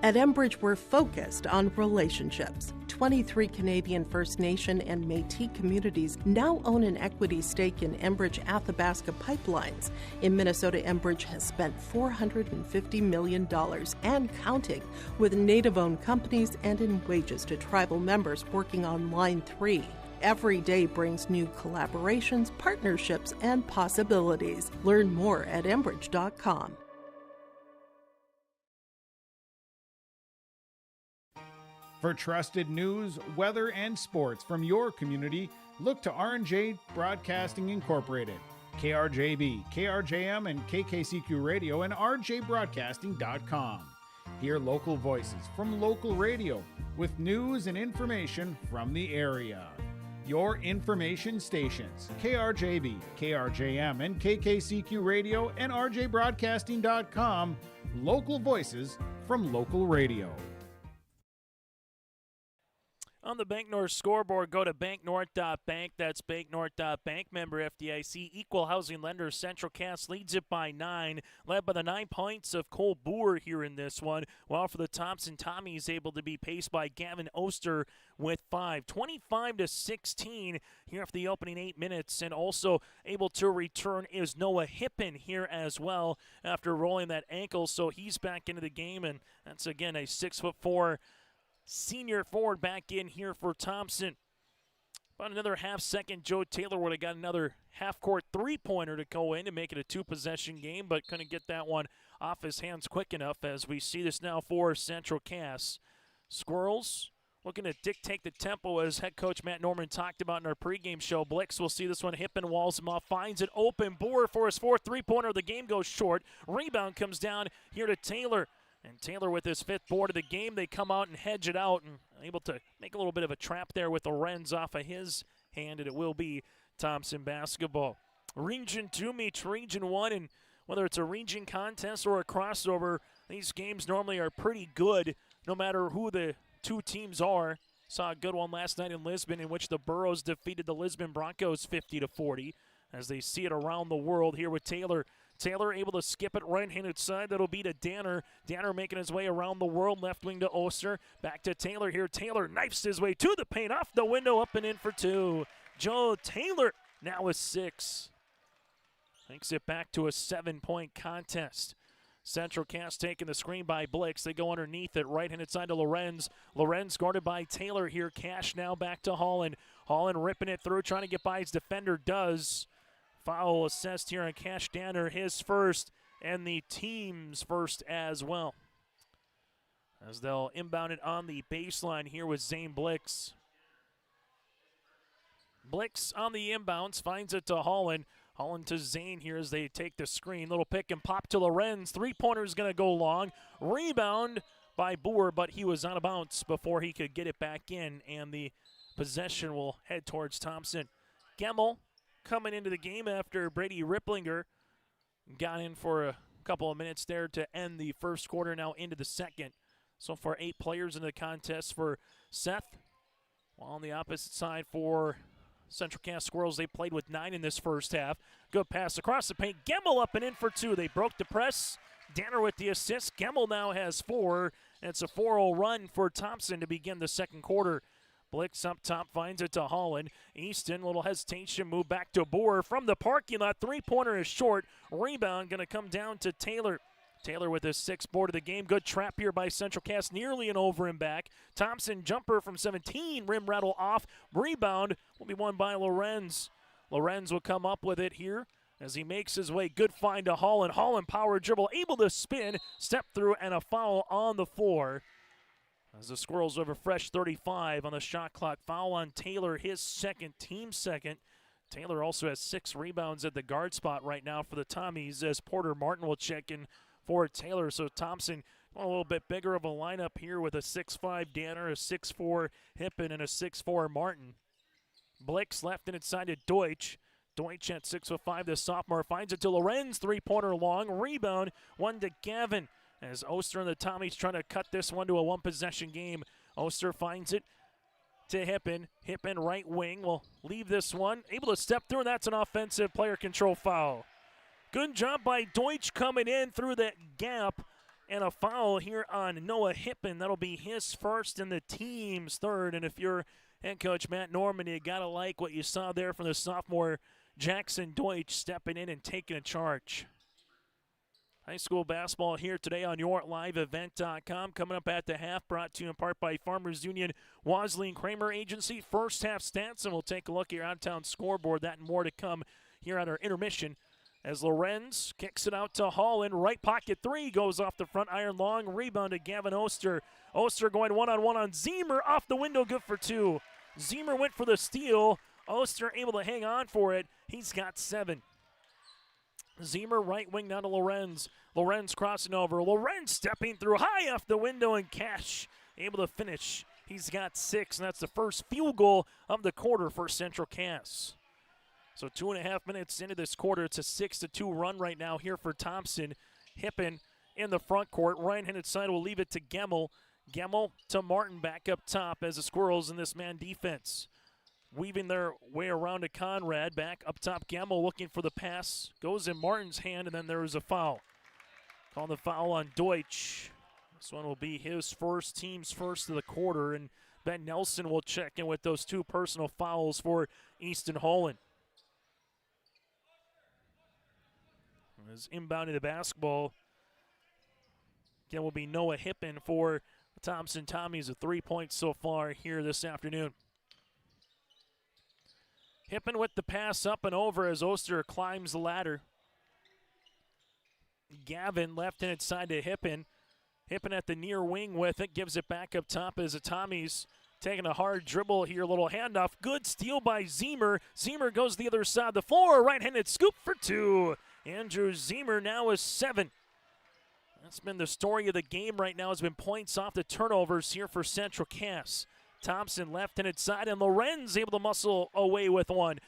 At Enbridge, we're focused on relationships. 23 Canadian First Nation and Métis communities now own an equity stake in Enbridge Athabasca Pipelines. In Minnesota, Enbridge has spent $450 million and counting, with Native-owned companies and in wages to tribal members working on Line 3. Every day brings new collaborations, partnerships, and possibilities. Learn more at Enbridge.com. For trusted news, weather, and sports from your community, look to R&J Broadcasting Incorporated. KRJB, KRJM, and KKCQ Radio and rjbroadcasting.com. Hear local voices from local radio with news and information from the area. Your information stations, KRJB, KRJM, and KKCQ Radio and rjbroadcasting.com. Local voices from local radio. On the Bank North scoreboard, go to banknorth.bank. That's banknorth.bank. Member FDIC. Equal housing lender. Central Cass leads it by 9. Led by the 9 points of Cole Boer here in this one. While for the Thompson Tommies, able to be paced by Gavin Oster with 5. 25-16 here after the opening 8 minutes. And also able to return is Noah Hippen here as well after rolling that ankle. So he's back into the game. And that's, again, a 6'4" senior forward back in here for Thompson. About another half second, Joe Taylor would have got another half-court three-pointer to go in to make it a 2-possession game, but couldn't get that one off his hands quick enough as we see this now for Central Cass. Squirrels looking to dictate the tempo as head coach Matt Norman talked about in our pregame show. Blix will see this one. Hippen walls him off, finds it open. Boer for his 4th three-pointer. The game goes short. Rebound comes down here to Taylor. And Taylor with his 5th board of the game, they come out and hedge it out and able to make a little bit of a trap there with the Lorenz off of his hand, and it will be Thompson basketball. Region 2 meets Region 1, and whether it's a region contest or a crossover, these games normally are pretty good no matter who the two teams are. Saw a good one last night in Lisbon in which the Burros defeated the Lisbon Broncos 50-40 as they see it around the world here with Taylor. Taylor able to skip it right-handed side. That'll be to Danner. Danner making his way around the world. Left wing to Oster. Back to Taylor here. Taylor knifes his way to the paint. Off the window. Up and in for 2. Joe Taylor now with 6. Takes it back to a 7-point contest. Central Cass taking the screen by Blix. They go underneath it. Right-handed side to Lorenz. Lorenz guarded by Taylor here. Cash now back to Holland. Holland ripping it through. Trying to get by his defender. Does. Foul assessed here on Cash Danner, his first, and the team's first as well. As they'll inbound it on the baseline here with Zane Blix. Blix on the inbounds, finds it to Holland. Holland to Zane here as they take the screen. Little pick and pop to Lorenz. Three-pointer is going to go long. Rebound by Boer, but he was out of bounds before he could get it back in, and the possession will head towards Thompson. Gemmel coming into the game after Brady Ripplinger got in for a couple of minutes there to end the first quarter, now into the second. So far 8 players in the contest for Seth. While on the opposite side for Central Cass Squirrels, they played with 9 in this first half. Good pass across the paint. Gemmel up and in for 2. They broke the press. Danner with the assist. Gemmel now has 4. And it's a 4-0 run for Thompson to begin the second quarter. Blix up top finds it to Holland. Easton, little hesitation, move back to Boer from the parking lot. Three-pointer is short. Rebound going to come down to Taylor. Taylor with his 6th board of the game. Good trap here by Central Cass, nearly an over and back. Thompson jumper from 17, rim rattle off. Rebound will be won by Lorenz. Lorenz will come up with it here as he makes his way. Good find to Holland. Holland power dribble, able to spin, step through, and a foul on the floor. As the Squirrels have a fresh 35 on the shot clock. Foul on Taylor, his second, team second. Taylor also has 6 rebounds at the guard spot right now for the Tommies as Porter Martin will check in for Taylor. So Thompson a little bit bigger of a lineup here with a 6'5 Danner, a 6'4 Hippen, and a 6'4 Martin. Blix left and inside to Deutsch. Deutsch at 6'5", the sophomore finds it to Lorenz. Three-pointer long. Rebound, one to Gavin. As Oster and the Tommies trying to cut this one to a one-possession game. Oster finds it to Hippen. Hippen right wing will leave this one. Able to step through, and that's an offensive player control foul. Good job by Deutsch coming in through that gap. And a foul here on Noah Hippen. That'll be his first and the team's third. And if you're head coach Matt Norman, you got to like what you saw there from the sophomore Jackson Deutsch stepping in and taking a charge. High school basketball here today on your liveevent.com. Coming up at the half, brought to you in part by Farmers Union, Wasley and Kramer Agency. First half stats, and we'll take a look at your out-of-town scoreboard. That and more to come here on our intermission. As Lorenz kicks it out to Holland. Right pocket three goes off the front iron long. Rebound to Gavin Oster. Oster going one-on-one on Zemer. Off the window, good for 2. Zemer went for the steal. Oster able to hang on for it. He's got 7. Zemer right wing down to Lorenz. Lorenz crossing over. Lorenz stepping through high off the window, and Cash able to finish. He's got 6, and that's the first field goal of the quarter for Central Cass. So 2.5 minutes into this quarter, it's a 6-2 run right now here for Thompson. Hippen in the front court. Right-handed side will leave it to Gemmel. Gemmel to Martin back up top as the Squirrels in this man defense. Weaving their way around to Conrad. Back up top, Gemmel looking for the pass. Goes in Martin's hand, and then there is a foul. Call the foul on Deutsch. This one will be his first, team's first of the quarter, and Ben Nelson will check in with those 2 personal fouls for Easton Holland. As inbounding the basketball, again will be Noah Hippen for the Thompson Tommies with 3 points so far here this afternoon. Hippen with the pass up and over as Oster climbs the ladder. Gavin left-handed side to Hippen. Hippen at the near wing with it, gives it back up top as the Tommies taking a hard dribble here, little handoff. Good steal by Zemer. Zemer goes the other side of the floor, right-handed scoop for 2. Andrew Zemer now is 7. That's been the story of the game right now, has been points off the turnovers here for Central Cass. Thompson left-handed side, and Lorenz able to muscle away with one.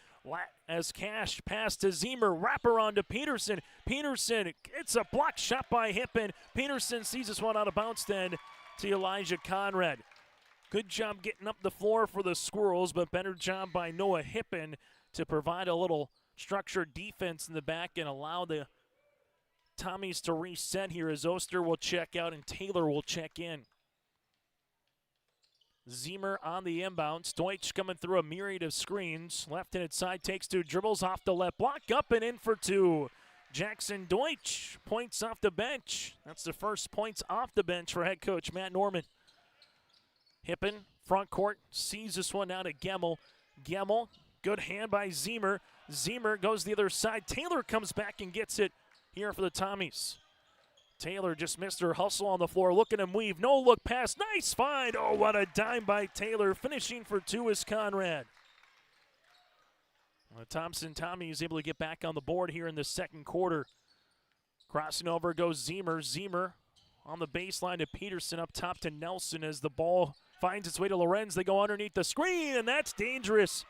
As Cash pass to Zemer, wraparound to Peterson. Peterson, it's a block shot by Hippen. Peterson sees this one out of bounds then to Elijah Conrad. Good job getting up the floor for the Squirrels, but better job by Noah Hippen to provide a little structured defense in the back and allow the Tommies to reset here as Oster will check out and Taylor will check in. Zemer on the inbounds. Deutsch coming through a myriad of screens. Left-handed side takes 2 dribbles off the left block. Up and in for 2. Jackson Deutsch points off the bench. That's the first points off the bench for head coach Matt Norman. Hippen, front court, sees this one out at Gemmel. Gemmel, good hand by Zemer. Zemer goes the other side. Taylor comes back and gets it here for the Tommies. Taylor just missed her hustle on the floor. Look at him weave. No look pass. Nice find. Oh, what a dime by Taylor. Finishing for 2 is Conrad. Well, Thompson Tommy is able to get back on the board here in the second quarter. Crossing over goes Zemer. Zemer on the baseline to Peterson, up top to Nelson as the ball finds its way to Lorenz. They go underneath the screen, and that's dangerous.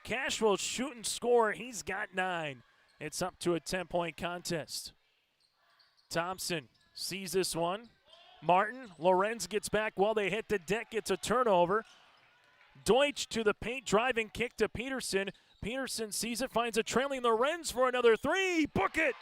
Cash will shoot and score. He's got 9. It's up to a 10-point contest. Thompson sees this one. Martin, Lorenz gets back while they hit the deck. It's a turnover. Deutsch to the paint, driving kick to Peterson. Peterson sees it, finds a trailing Lorenz for another 3. Book it!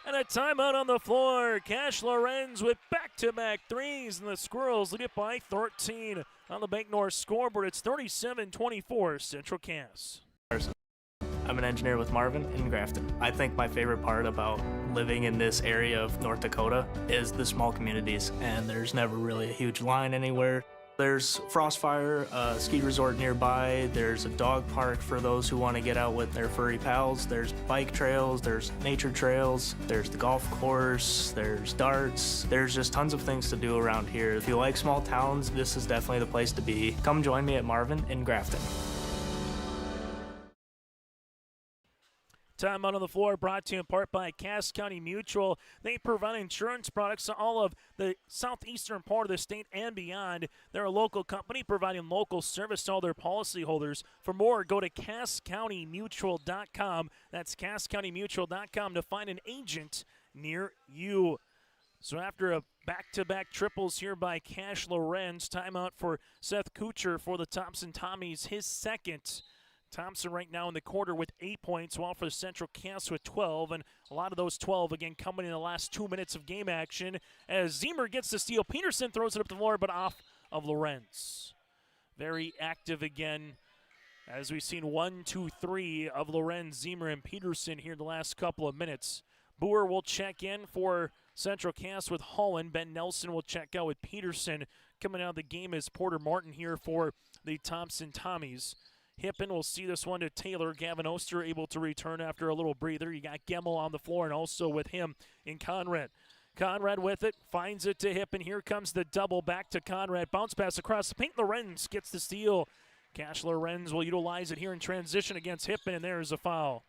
And a timeout on the floor. Cash Lorenz with back-to-back threes, and the Squirrels lead it by 13 on the Bank North scoreboard. It's 37-24 Central Cass. I'm an engineer with Marvin in Grafton. I think my favorite part about living in this area of North Dakota is the small communities, and there's never really a huge line anywhere. There's Frostfire, a ski resort nearby. There's a dog park for those who want to get out with their furry pals. There's bike trails, there's nature trails, there's the golf course, there's darts. There's just tons of things to do around here. If you like small towns, this is definitely the place to be. Come join me at Marvin in Grafton. Timeout on the floor brought to you in part by Cass County Mutual. They provide insurance products to all of the southeastern part of the state and beyond. They're a local company providing local service to all their policyholders. For more, go to CassCountyMutual.com. That's CassCountyMutual.com to find an agent near you. So after a back-to-back triples here by Cash Lorenz, timeout for Seth Kuchar for the Thompson Tommies, his second. Thompson right now in the quarter with 8 points, while for the Central Cass with 12, and a lot of those 12, again, coming in the last 2 minutes of game action. As Zemer gets the steal, Peterson throws it up the floor, but off of Lorenz. Very active again, as we've seen 1, 2, 3 of Lorenz, Zemer, and Peterson here in the last couple of minutes. Boer will check in for Central Cass with Holland. Ben Nelson will check out with Peterson. Coming out of the game is Porter Martin here for the Thompson Tommies. Hippen will see this one to Taylor. Gavin Oster able to return after a little breather. You got Gemmel on the floor, and also with him in Conrad. Conrad with it, finds it to Hippen. Here comes the double back to Conrad. Bounce pass across the paint. Lorenz gets the steal. Cash Lorenz will utilize it here in transition against Hippen, and there's a foul.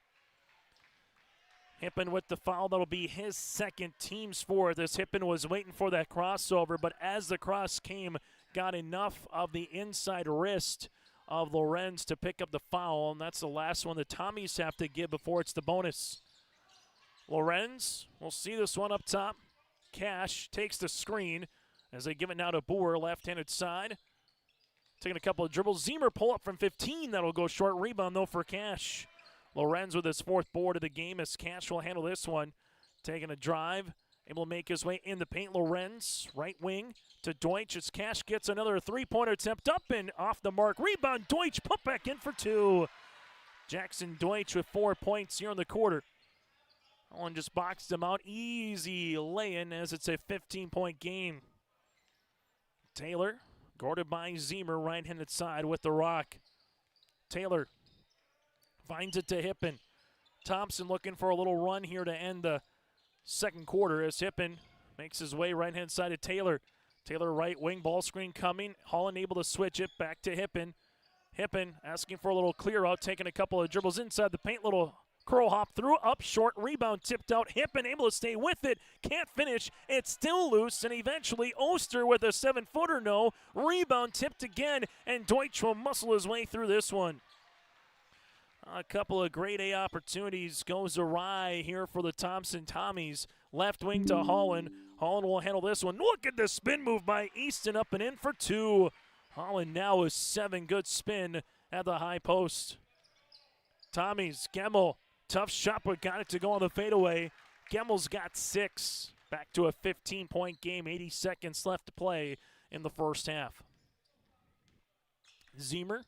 Hippen with the foul. That'll be his second, team's fourth. As Hippen was waiting for that crossover, but as the cross came, got enough of the inside wrist of Lorenz to pick up the foul, and that's the last one the Tommies have to give before it's the bonus. Lorenz, we'll see this one up top. Cash takes the screen as they give it now to Boer, left-handed side. Taking a couple of dribbles. Zemer pull up from 15. That'll go short. Rebound, though, for Cash. Lorenz with his fourth board of the game as Cash will handle this one. Taking a drive. Able to make his way in the paint. Lorenz, right wing to Deutsch as Cash gets another three-pointer attempt up and off the mark. Rebound, Deutsch put back in for two. Jackson Deutsch with 4 points here in the quarter. Holland just boxed him out. Easy lay-in as it's a 15-point game. Taylor, guarded by Zemer, right-handed side with the rock. Taylor finds it to Hippen. Thompson looking for a little run here to end the second quarter as Hippen makes his way right-hand side to Taylor. Taylor right wing, ball screen coming. Holland able to switch it back to Hippen. Hippen asking for a little clear out, taking a couple of dribbles inside the paint. Little curl hop through, up short, rebound tipped out. Hippen able to stay with it, can't finish. It's still loose, and eventually Oster with a 7-footer, no. Rebound tipped again, and Deutsch will muscle his way through this one. A couple of grade A opportunities goes awry here for the Thompson Tommies. Left wing to Holland. Holland will handle this one. Look at the spin move by Easton, up and in for two. Holland now is 7. Good spin at the high post. Tommies, Gemmel. Tough shot, but got it to go on the fadeaway. Gemmel's got 6. Back to a 15-point game. 80 seconds left to play in the first half. Zemer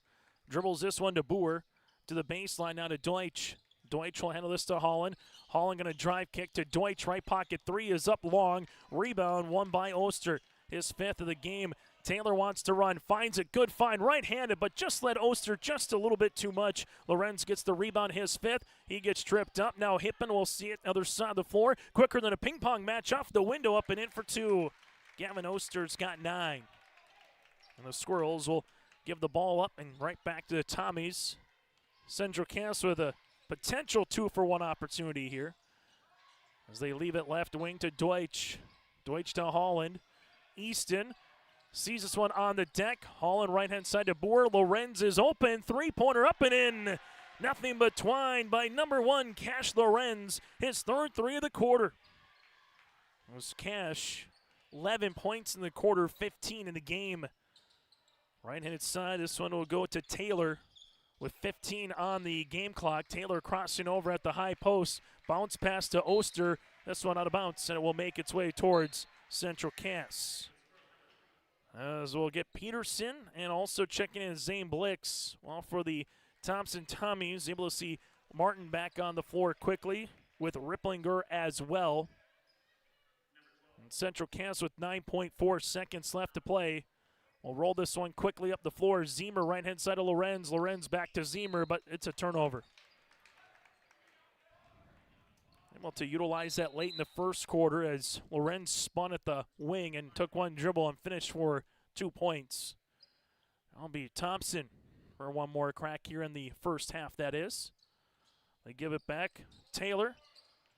dribbles this one to Boer. To the baseline now to Deutsch. Deutsch will handle this to Holland. Holland going to drive kick to Deutsch. Right pocket three is up long. Rebound won by Oster. His 5th of the game. Taylor wants to run. Finds it. Good find. Right-handed, but just led Oster just a little bit too much. Lorenz gets the rebound. His 5th. He gets tripped up. Now Hippen will see it other side of the floor. Quicker than a ping-pong match off the window. Up and in for 2. Gavin Oster's got 9. And the Squirrels will give the ball up and right back to the Tommies. Central Cass with a potential 2-for-1 opportunity here as they leave it left wing to Deutsch. Deutsch to Holland. Easton sees this one on the deck. Holland right-hand side to Boer. Lorenz is open. Three-pointer up and in. Nothing but twine by number 1, Cash Lorenz. His 3rd 3 of the quarter. It was Cash. 11 points in the quarter, 15 in the game. Right-handed side, this one will go to Taylor. with 15 on the game clock. Taylor crossing over at the high post. Bounce pass to Oster. This one out of bounds, and it will make its way towards Central Cass. As we'll get Peterson and also checking in Zane Blix. Well, for the Thompson Tommies, able to see Martin back on the floor quickly with Ripplinger as well. And Central Cass with 9.4 seconds left to play. We'll roll this one quickly up the floor. Zemer right-hand side of Lorenz. Lorenz back to Zemer, but it's a turnover. Able to utilize that late in the first quarter as Lorenz spun at the wing and took one dribble and finished for 2 points. That'll be Thompson for one more crack here in the first half, that is. They give it back. Taylor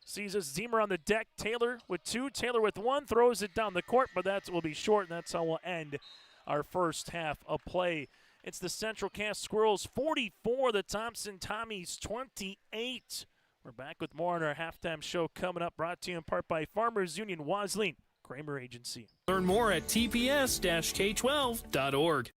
sees us. Zemer on the deck. Taylor with 2. Taylor with 1. Throws it down the court, but that will be short, and that's how we'll end our first half of play. It's the Central Cass Squirrels 44, the Thompson Tommies 28. We're back with more on our halftime show coming up, brought to you in part by Farmers Union Waslin Kramer Agency. Learn more at tps-k12.org.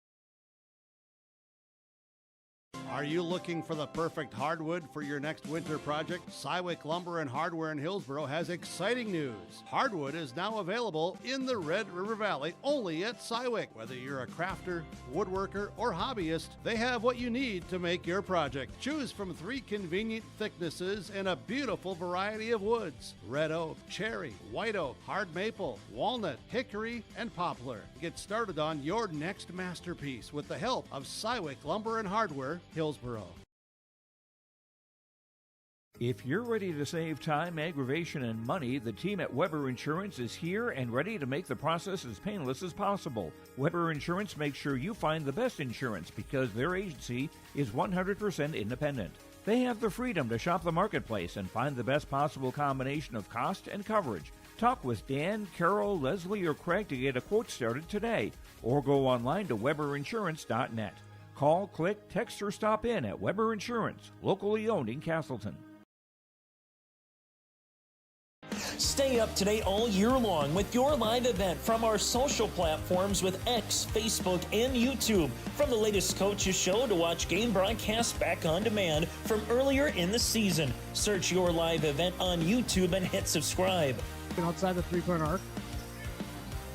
Are you looking for the perfect hardwood for your next winter project? Cywick Lumber and Hardware in Hillsboro has exciting news. Hardwood is now available in the Red River Valley only at Cywick. Whether you're a crafter, woodworker, or hobbyist, they have what you need to make your project. Choose from 3 convenient thicknesses and a beautiful variety of woods: red oak, cherry, white oak, hard maple, walnut, hickory, and poplar. Get started on your next masterpiece with the help of Cywick Lumber and Hardware, Hillsboro. If you're ready to save time, aggravation, and money, the team at Weber Insurance is here and ready to make the process as painless as possible. Weber Insurance makes sure you find the best insurance because their agency is 100% independent. They have the freedom to shop the marketplace and find the best possible combination of cost and coverage. Talk with Dan, Carol, Leslie, or Craig to get a quote started today, or go online to weberinsurance.net. Call, click, text, or stop in at Weber Insurance, locally owned in Castleton. Stay up to date all year long with your live event from our social platforms with X, Facebook, and YouTube. From the latest coaches show to watch game broadcasts back on demand from earlier in the season. Search your live event on YouTube and hit subscribe. Outside the three-point arc.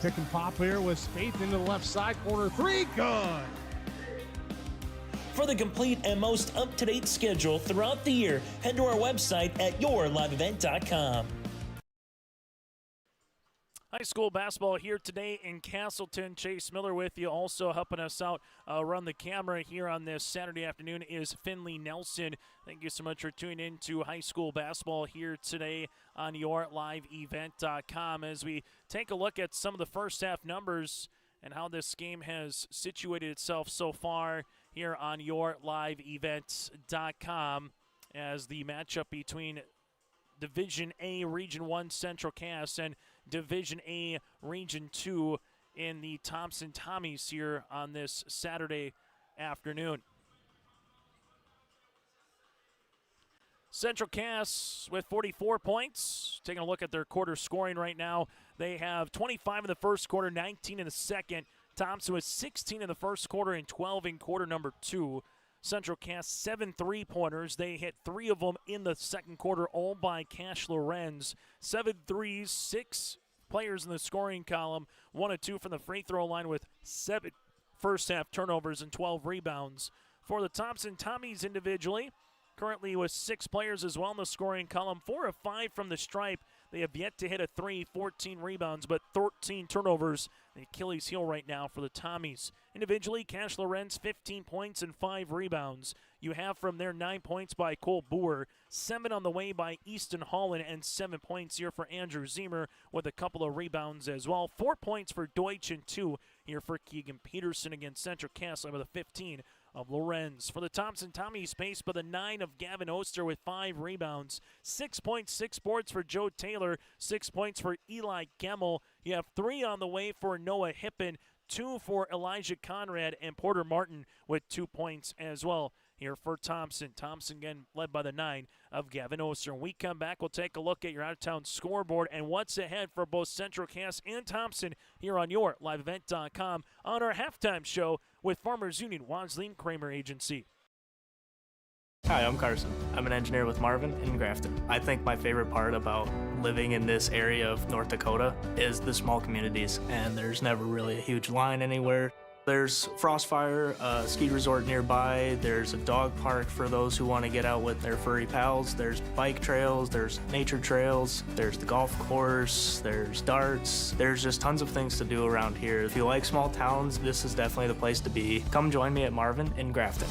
Pick and pop here with Spaeth into the left side corner. 3, good. For the complete and most up-to-date schedule throughout the year, head to our website at yourliveevent.com. High school basketball here today in Castleton. Chase Miller with you. Also helping us out run the camera here on this Saturday afternoon is Finley Nelson. Thank you so much for tuning in to high school basketball here today on yourliveevent.com as we take a look at some of the first half numbers and how this game has situated itself so far here on yourliveevents.com as the matchup between Division A Region 1 Central Cass and Division A Region 2 in the Thompson Tommies here on this Saturday afternoon. Central Cass with 44 points. Taking a look at their quarter scoring right now. They have 25 in the first quarter, 19 in the second. Thompson with 16 in the first quarter and 12 in quarter number 2. Central Cass 7 3-pointers. They hit 3 of them in the second quarter, all by Cash Lorenz. 7 threes, 6 players in the scoring column. 1 of 2 from the free throw line with 7 first half turnovers and 12 rebounds. For the Thompson Tommies individually, currently with 6 players as well in the scoring column. 4 of 5 from the stripe. They have yet to hit a 3, 14 rebounds, but 13 turnovers. The Achilles heel right now for the Tommies. Individually, Cash Lorenz, 15 points and 5 rebounds. You have from there 9 points by Cole Boer, 7 on the way by Easton Holland, and 7 points here for Andrew Zemer with a couple of rebounds as well. 4 points for Deutsch and 2 here for Keegan Peterson against Central Cass with a 15 of Lorenz. For the Thompson Tommies, paced by the 9 of Gavin Oster with 5 rebounds. 6 points, 6 boards for Joe Taylor, 6 points for Eli Gemmel. You have 3 on the way for Noah Hippen, 2 for Elijah Conrad, and Porter Martin with 2 points as well here for Thompson. Thompson again led by the 9 of Gavin Oster. When we come back, we'll take a look at your out-of-town scoreboard and what's ahead for both Central Cass and Thompson here on yourliveevent.com on our halftime show with Farmers Union Waslin Kramer Agency. Hi, I'm Carson. I'm an engineer with Marvin in Grafton. I think my favorite part about living in this area of North Dakota is the small communities, and there's never really a huge line anywhere. There's Frostfire, a ski resort nearby. There's a dog park for those who want to get out with their furry pals. There's bike trails, there's nature trails, there's the golf course, there's darts. There's just tons of things to do around here. If you like small towns, this is definitely the place to be. Come join me at Marvin in Grafton.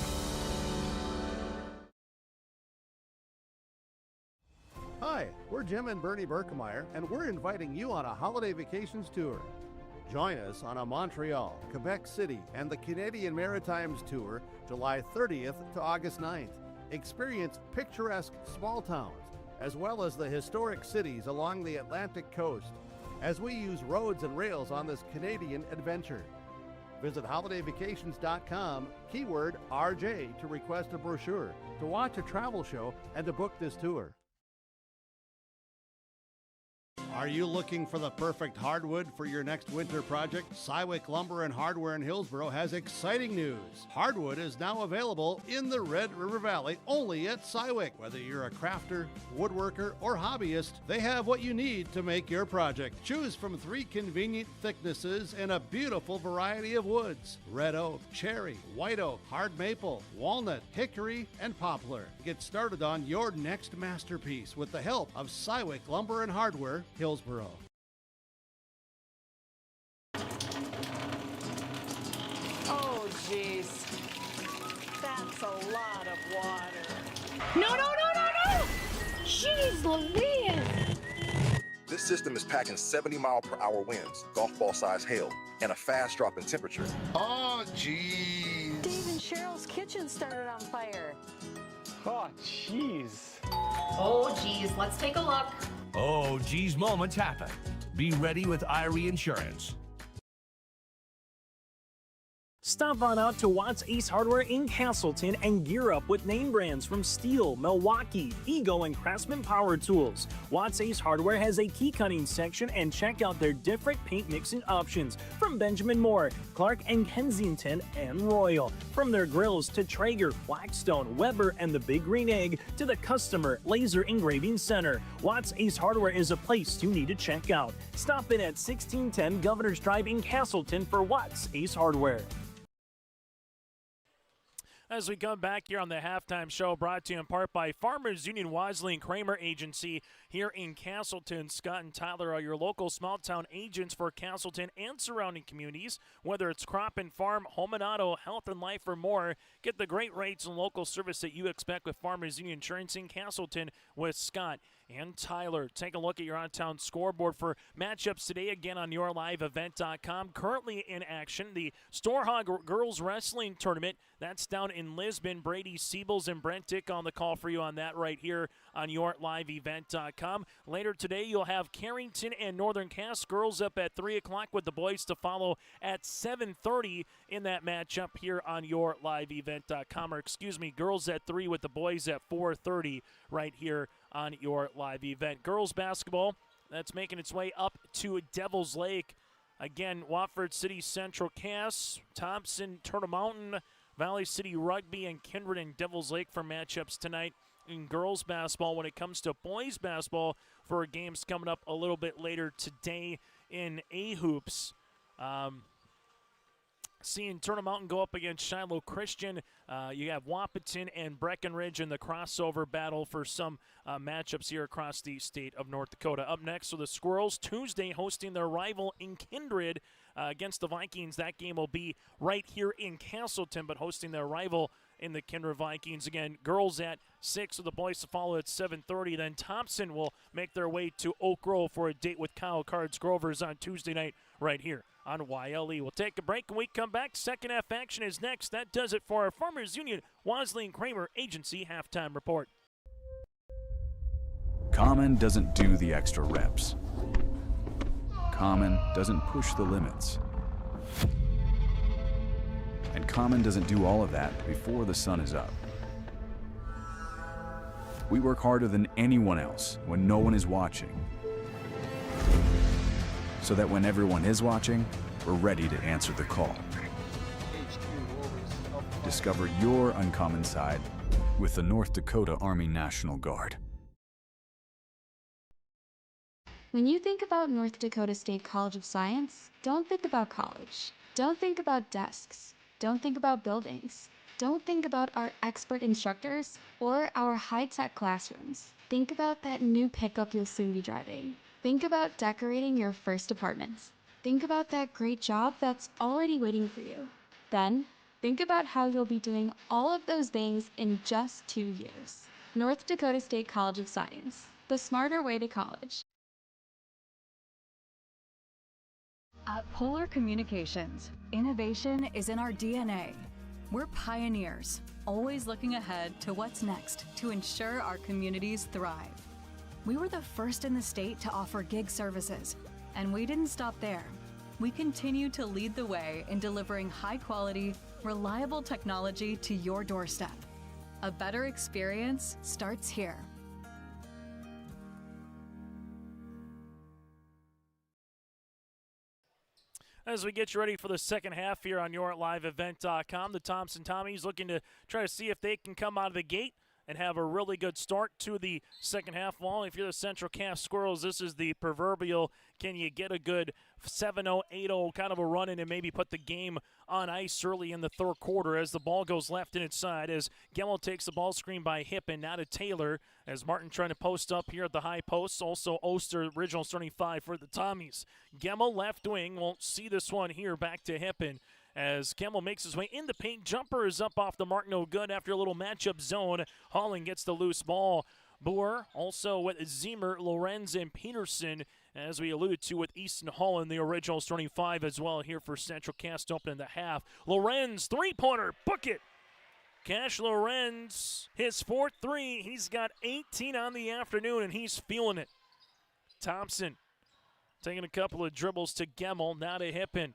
Hi, we're Jim and Bernie Berkemeyer, and we're inviting you on a holiday vacations tour. Join us on a Montreal, Quebec City, and the Canadian Maritimes tour, July 30th to August 9th. Experience picturesque small towns, as well as the historic cities along the Atlantic coast, as we use roads and rails on this Canadian adventure. Visit holidayvacations.com, keyword RJ, to request a brochure, to watch a travel show, and to book this tour. Are you looking for the perfect hardwood for your next winter project? Cywick Lumber and Hardware in Hillsboro has exciting news. Hardwood is now available in the Red River Valley only at Cywick. Whether you're a crafter, woodworker, or hobbyist, they have what you need to make your project. Choose from 3 convenient thicknesses and a beautiful variety of woods: red oak, cherry, white oak, hard maple, walnut, hickory, and poplar. Get started on your next masterpiece with the help of Cywick Lumber and Hardware, Hillsboro. Oh, jeez. That's a lot of water. No, no, no, no, no! Jeez Louise! This system is packing 70-mile-per-hour winds, golf ball-sized hail, and a fast drop in temperature. Oh, jeez. Dave and Cheryl's kitchen started on fire. Oh, jeez. Oh, geez, let's take a look. Oh, geez, moments happen. Be ready with Irie Insurance. Stop on out to Watts Ace Hardware in Castleton and gear up with name brands from Steel, Milwaukee, Ego, and Craftsman Power Tools. Watts Ace Hardware has a key cutting section, and check out their different paint mixing options from Benjamin Moore, Clark and Kensington, and Royal. From their grills to Traeger, Blackstone, Weber, and the Big Green Egg to the Customer Laser Engraving Center, Watts Ace Hardware is a place you need to check out. Stop in at 1610 Governor's Drive in Castleton for Watts Ace Hardware. As we come back here on the halftime show, brought to you in part by Farmers Union Wadley and Kramer Agency here in Castleton. Scott and Tyler are your local small town agents for Castleton and surrounding communities. Whether it's crop and farm, home and auto, health and life, or more, get the great rates and local service that you expect with Farmers Union Insurance in Castleton with Scott and Tyler. Take a look at your on-town scoreboard for matchups today, again on yourliveevent.com. Currently in action, the Storehog Girls Wrestling Tournament. That's down in Lisbon. Brady Siebels and Brent Dick on the call for you on that right here on yourliveevent.com. Later today, you'll have Carrington and Northern Cass girls up at 3 o'clock with the boys to follow at 7:30 in that matchup here on yourliveevent.com. Or excuse me, girls at 3 with the boys at 4:30 right here on your live event. Girls basketball, that's making its way up to Devil's Lake. Again, Watford City Central Cass, Thompson, Turtle Mountain, Valley City Rugby, and Kindred and Devil's Lake for matchups tonight in girls basketball. When it comes to boys basketball, for games coming up a little bit later today in A-Hoops. Seeing Turtle Mountain go up against Shiloh Christian. You have Wahpeton and Breckenridge in the crossover battle for some matchups here across the state of North Dakota. Up next are the Squirrels, Tuesday hosting their rival in Kindred against the Vikings. That game will be right here in Castleton, but hosting their rival in the Kindred Vikings. Again, girls at 6 with the boys to follow at 7:30. Then Thompson will make their way to Oak Grove for a date with Kyle Cards Grovers on Tuesday night right here on YLE. We'll take a break and we come back. Second half action is next. That does it for our Farmers Union Wadley and Kramer Agency halftime report. Common doesn't do the extra reps. Common doesn't push the limits. And Common doesn't do all of that before the sun is up. We work harder than anyone else when no one is watching, so that when everyone is watching, we're ready to answer the call. Discover your uncommon side with the North Dakota Army National Guard. When you think about North Dakota State College of Science, don't think about college. Don't think about desks. Don't think about buildings. Don't think about our expert instructors or our high-tech classrooms. Think about that new pickup you'll soon be driving. Think about decorating your first apartments. Think about that great job that's already waiting for you. Then, think about how you'll be doing all of those things in just 2 years. North Dakota State College of Science, the smarter way to college. At Polar Communications, innovation is in our DNA. We're pioneers, always looking ahead to what's next to ensure our communities thrive. We were the first in the state to offer gig services, and we didn't stop there. We continue to lead the way in delivering high-quality, reliable technology to your doorstep. A better experience starts here. As we get you ready for the second half here on YourLiveEvent.com, the Thompson Tommies looking to try to see if they can come out of the gate and have a really good start to the second half. Well, if you're the Central Cass Squirrels, this is the proverbial, can you get a good 7-0, 8-0 kind of a run in and maybe put the game on ice early in the third quarter as the ball goes left and inside as Gemmel takes the ball screen by Hippen, now to Taylor as Martin trying to post up here at the high post. Also Oster, original starting five for the Tommies. Gemmel left wing, won't see this one here, back to Hippen. As Gemmel makes his way in the paint, jumper is up off the mark, no good after a little matchup zone. Holland gets the loose ball. Boer also with Zemer, Lorenz, and Peterson, as we alluded to with Easton Holland, the original starting five as well here for Central Cass to open in the half. Lorenz, three-pointer, book it. Cash Lorenz, his fourth three. He's got 18 on the afternoon, and he's feeling it. Thompson taking a couple of dribbles to Gemmel, now to Hippen.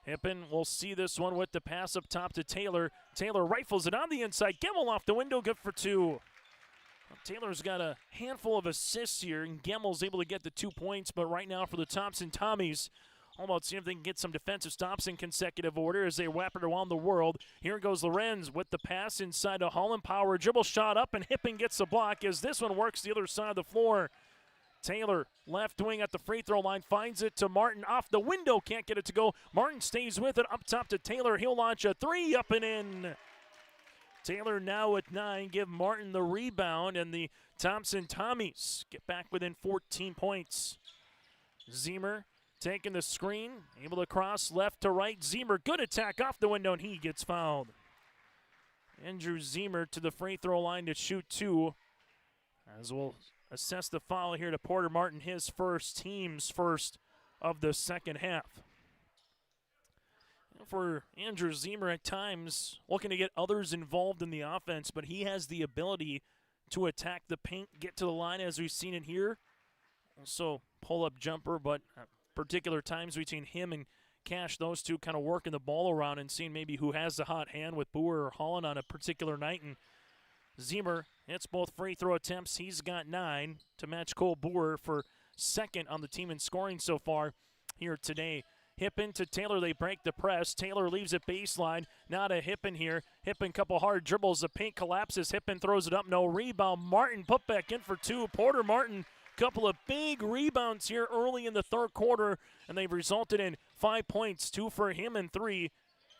Hippen will see this one with the pass up top to Taylor. Taylor rifles it on the inside. Gemmel off the window, good for two. Well, Taylor's got a handful of assists here, and Gemmel's able to get the 2 points. But right now for the Thompson Tommies, all about seeing if they can get some defensive stops in consecutive order as they wrap it around the world. Here goes Lorenz with the pass inside to Holland. Power dribble shot up, and Hippen gets the block as this one works the other side of the floor. Taylor, left wing at the free throw line, finds it to Martin off the window, can't get it to go. Martin stays with it, up top to Taylor. He'll launch a three, up and in. Taylor now at 9, give Martin the rebound, and the Thompson Tommies get back within 14 points. Zemer taking the screen, able to cross left to right. Zemer, good attack off the window, and he gets fouled. Andrew Zemer to the free throw line to shoot two, as we'll assess the foul here to Porter Martin, his first, team's first of the second half. For Andrew Zemer at times, looking to get others involved in the offense, but he has the ability to attack the paint, get to the line as we've seen it here. Also pull-up jumper, but at particular times between him and Cash, those two kind of working the ball around and seeing maybe who has the hot hand with Boer or Holland on a particular night. And Zemer hits both free throw attempts. He's got 9 to match Cole Boer for second on the team in scoring so far here today. Hippen to Taylor, they break the press. Taylor leaves it baseline, now to Hippen here. Hippen, couple hard dribbles, the paint collapses. Hippen throws it up, no rebound. Martin put back in for 2. Porter Martin, couple of big rebounds here early in the third quarter, and they've resulted in 5 points, 2 for him and 3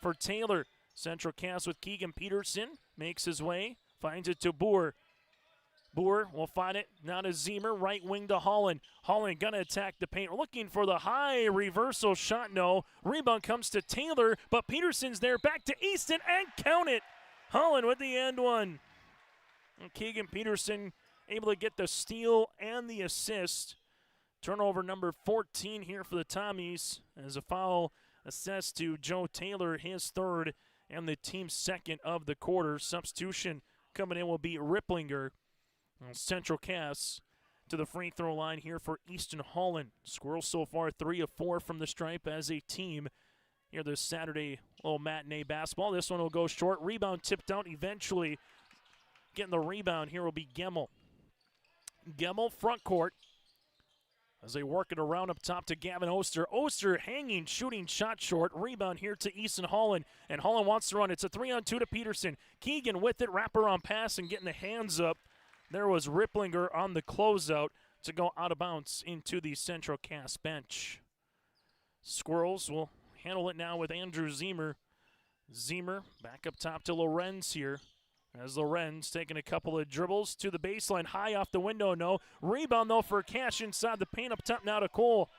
for Taylor. Central Cass with Keegan Peterson makes his way. Finds it to Boer. Boer will find it now to Zemer, right wing to Holland. Holland gonna attack the paint, looking for the high reversal shot, no. Rebound comes to Taylor, but Peterson's there, back to Easton, and count it. Holland with the end one. And Keegan Peterson able to get the steal and the assist. Turnover number 14 here for the Tommies as a foul assessed to Joe Taylor, his third and the team's second of the quarter. Substitution coming in will be Ripplinger. Central Cass to the free throw line here for Easton Holland. Squirrels so far 3 of 4 from the stripe as a team here this Saturday little matinee basketball. This one will go short. Rebound tipped out eventually. Getting the rebound here will be Gemmel. Gemmel front court. as they work it around up top to Gavin Oster. Oster hanging, shooting, shot short. Rebound here to Easton Holland, and Holland wants to run. It's a 3-on-2 to Peterson. Keegan with it, wraparound pass and getting the hands up. There was Ripplinger on the closeout to go out of bounds into the Central Cass bench. Squirrels will handle it now with Andrew Zemer. Zemer back up top to Lorenz here. As Lorenz taking a couple of dribbles to the baseline, high off the window, no. Rebound, though, for Cash inside the paint up top now to Cole.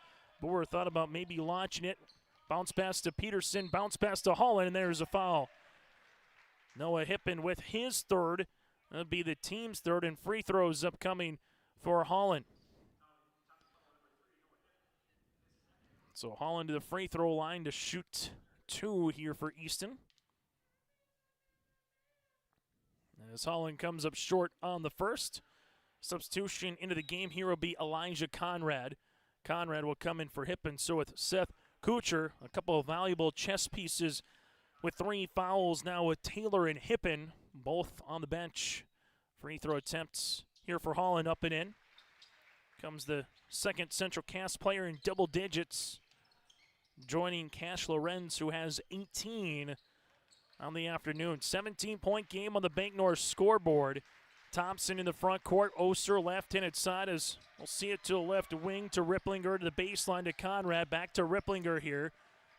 Boer thought about maybe launching it. Bounce pass to Peterson, bounce pass to Holland, and there's a foul. Noah Hippen with his third. That'll be the team's third, and free throws upcoming for Holland. So Holland to the free throw line to shoot 2 here for Easton. As Holland comes up short on the first. Substitution into the game here will be Elijah Conrad. Conrad will come in for Hippen. So with Seth Kucher, a couple of valuable chess pieces with 3 fouls now with Taylor and Hippen, both on the bench. Free throw attempts here for Holland, up and in. Comes the second Central Cass player in double digits, joining Cash Lorenz, who has 18 on the afternoon. 17-point game on the Bank North scoreboard. Thompson in the front court. Oster left-handed side as we'll see it to the left wing to Ripplinger to the baseline to Conrad. Back to Ripplinger here.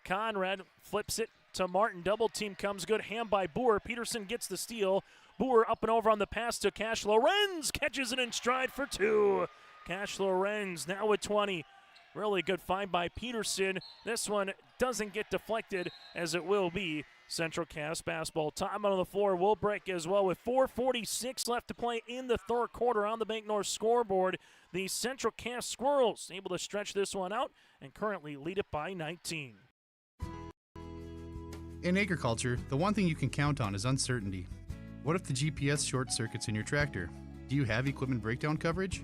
Conrad flips it to Martin. Double team comes good. Hand by Boer. Peterson gets the steal. Boer up and over on the pass to Cash Lorenz. Catches it in stride for 2. Cash Lorenz now with 20. Really good find by Peterson. This one doesn't get deflected, as it will be Central Cass basketball. Time on the floor will break as well with 4:46 left to play in the third quarter on the Bank North scoreboard. The Central Cass Squirrels able to stretch this one out and currently lead it by 19. In agriculture, the one thing you can count on is uncertainty. What if the GPS short circuits in your tractor? Do you have equipment breakdown coverage?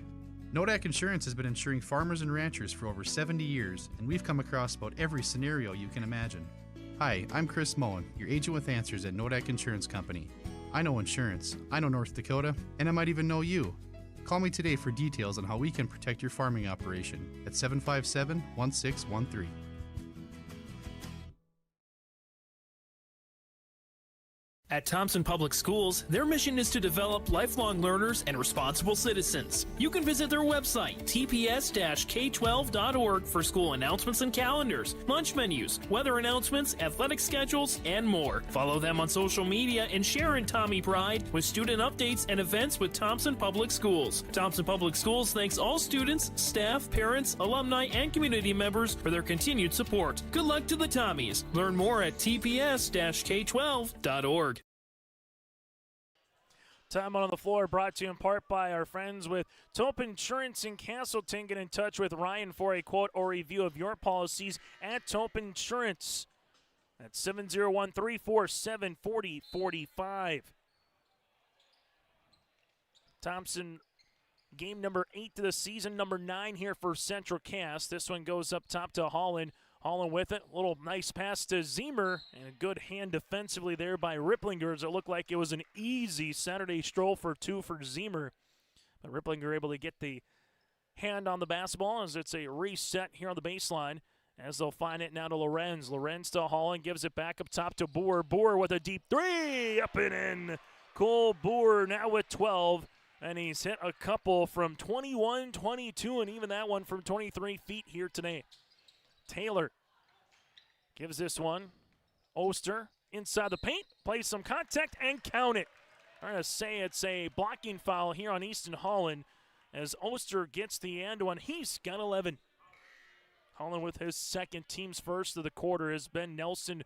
Nodak Insurance has been insuring farmers and ranchers for over 70 years, and we've come across about every scenario you can imagine. Hi, I'm Chris Moen, your agent with answers at Nodak Insurance Company. I know insurance, I know North Dakota, and I might even know you. Call me today for details on how we can protect your farming operation at 757-1613. At Thompson Public Schools, their mission is to develop lifelong learners and responsible citizens. You can visit their website, tps-k12.org, for school announcements and calendars, lunch menus, weather announcements, athletic schedules, and more. Follow them on social media and share in Tommy Pride with student updates and events with Thompson Public Schools. Thompson Public Schools thanks all students, staff, parents, alumni, and community members for their continued support. Good luck to the Tommies. Learn more at tps-k12.org. Time on the floor brought to you in part by our friends with Tope Insurance in Castleton. Get in touch with Ryan for a quote or review of your policies at Tope Insurance. That's 701-347-4045. Thompson, game number 8 of the season, number 9 here for Central Cass. This one goes up top to Holland. Holland with it. A little nice pass to Zemer, and a good hand defensively there by Ripplinger, as it looked like it was an easy Saturday stroll for 2 for Zemer. But Ripplinger able to get the hand on the basketball as it's a reset here on the baseline, as they'll find it now to Lorenz. Lorenz to Holland, gives it back up top to Boer. Boer with a deep 3, up and in. Cole Boer now with 12, and he's hit a couple from 21, 22, and even that one from 23 feet here today. Taylor gives this one. Oster inside the paint, plays some contact, and count it. I'm going to say it's a blocking foul here on Easton Holland as Oster gets the end one. He's got 11. Holland with his second, team's first of the quarter, as Ben Nelson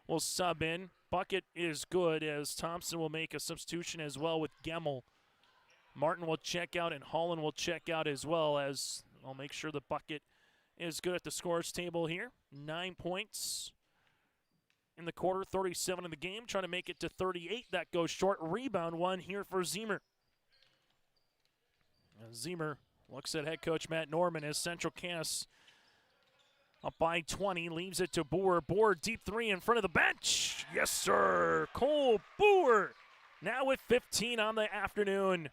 will sub in. Bucket is good as Thompson will make a substitution as well with Gemmel. Martin will check out and Holland will check out as well, as I'll make sure the bucket is good at the scores table here. 9 points in the quarter, 37 in the game, trying to make it to 38. That goes short. Rebound one here for Zemer. Zemer looks at head coach Matt Norman as Central Cass up by 20, leaves it to Boer. Boer deep 3 in front of the bench. Yes, sir. Cole Boer now with 15 on the afternoon.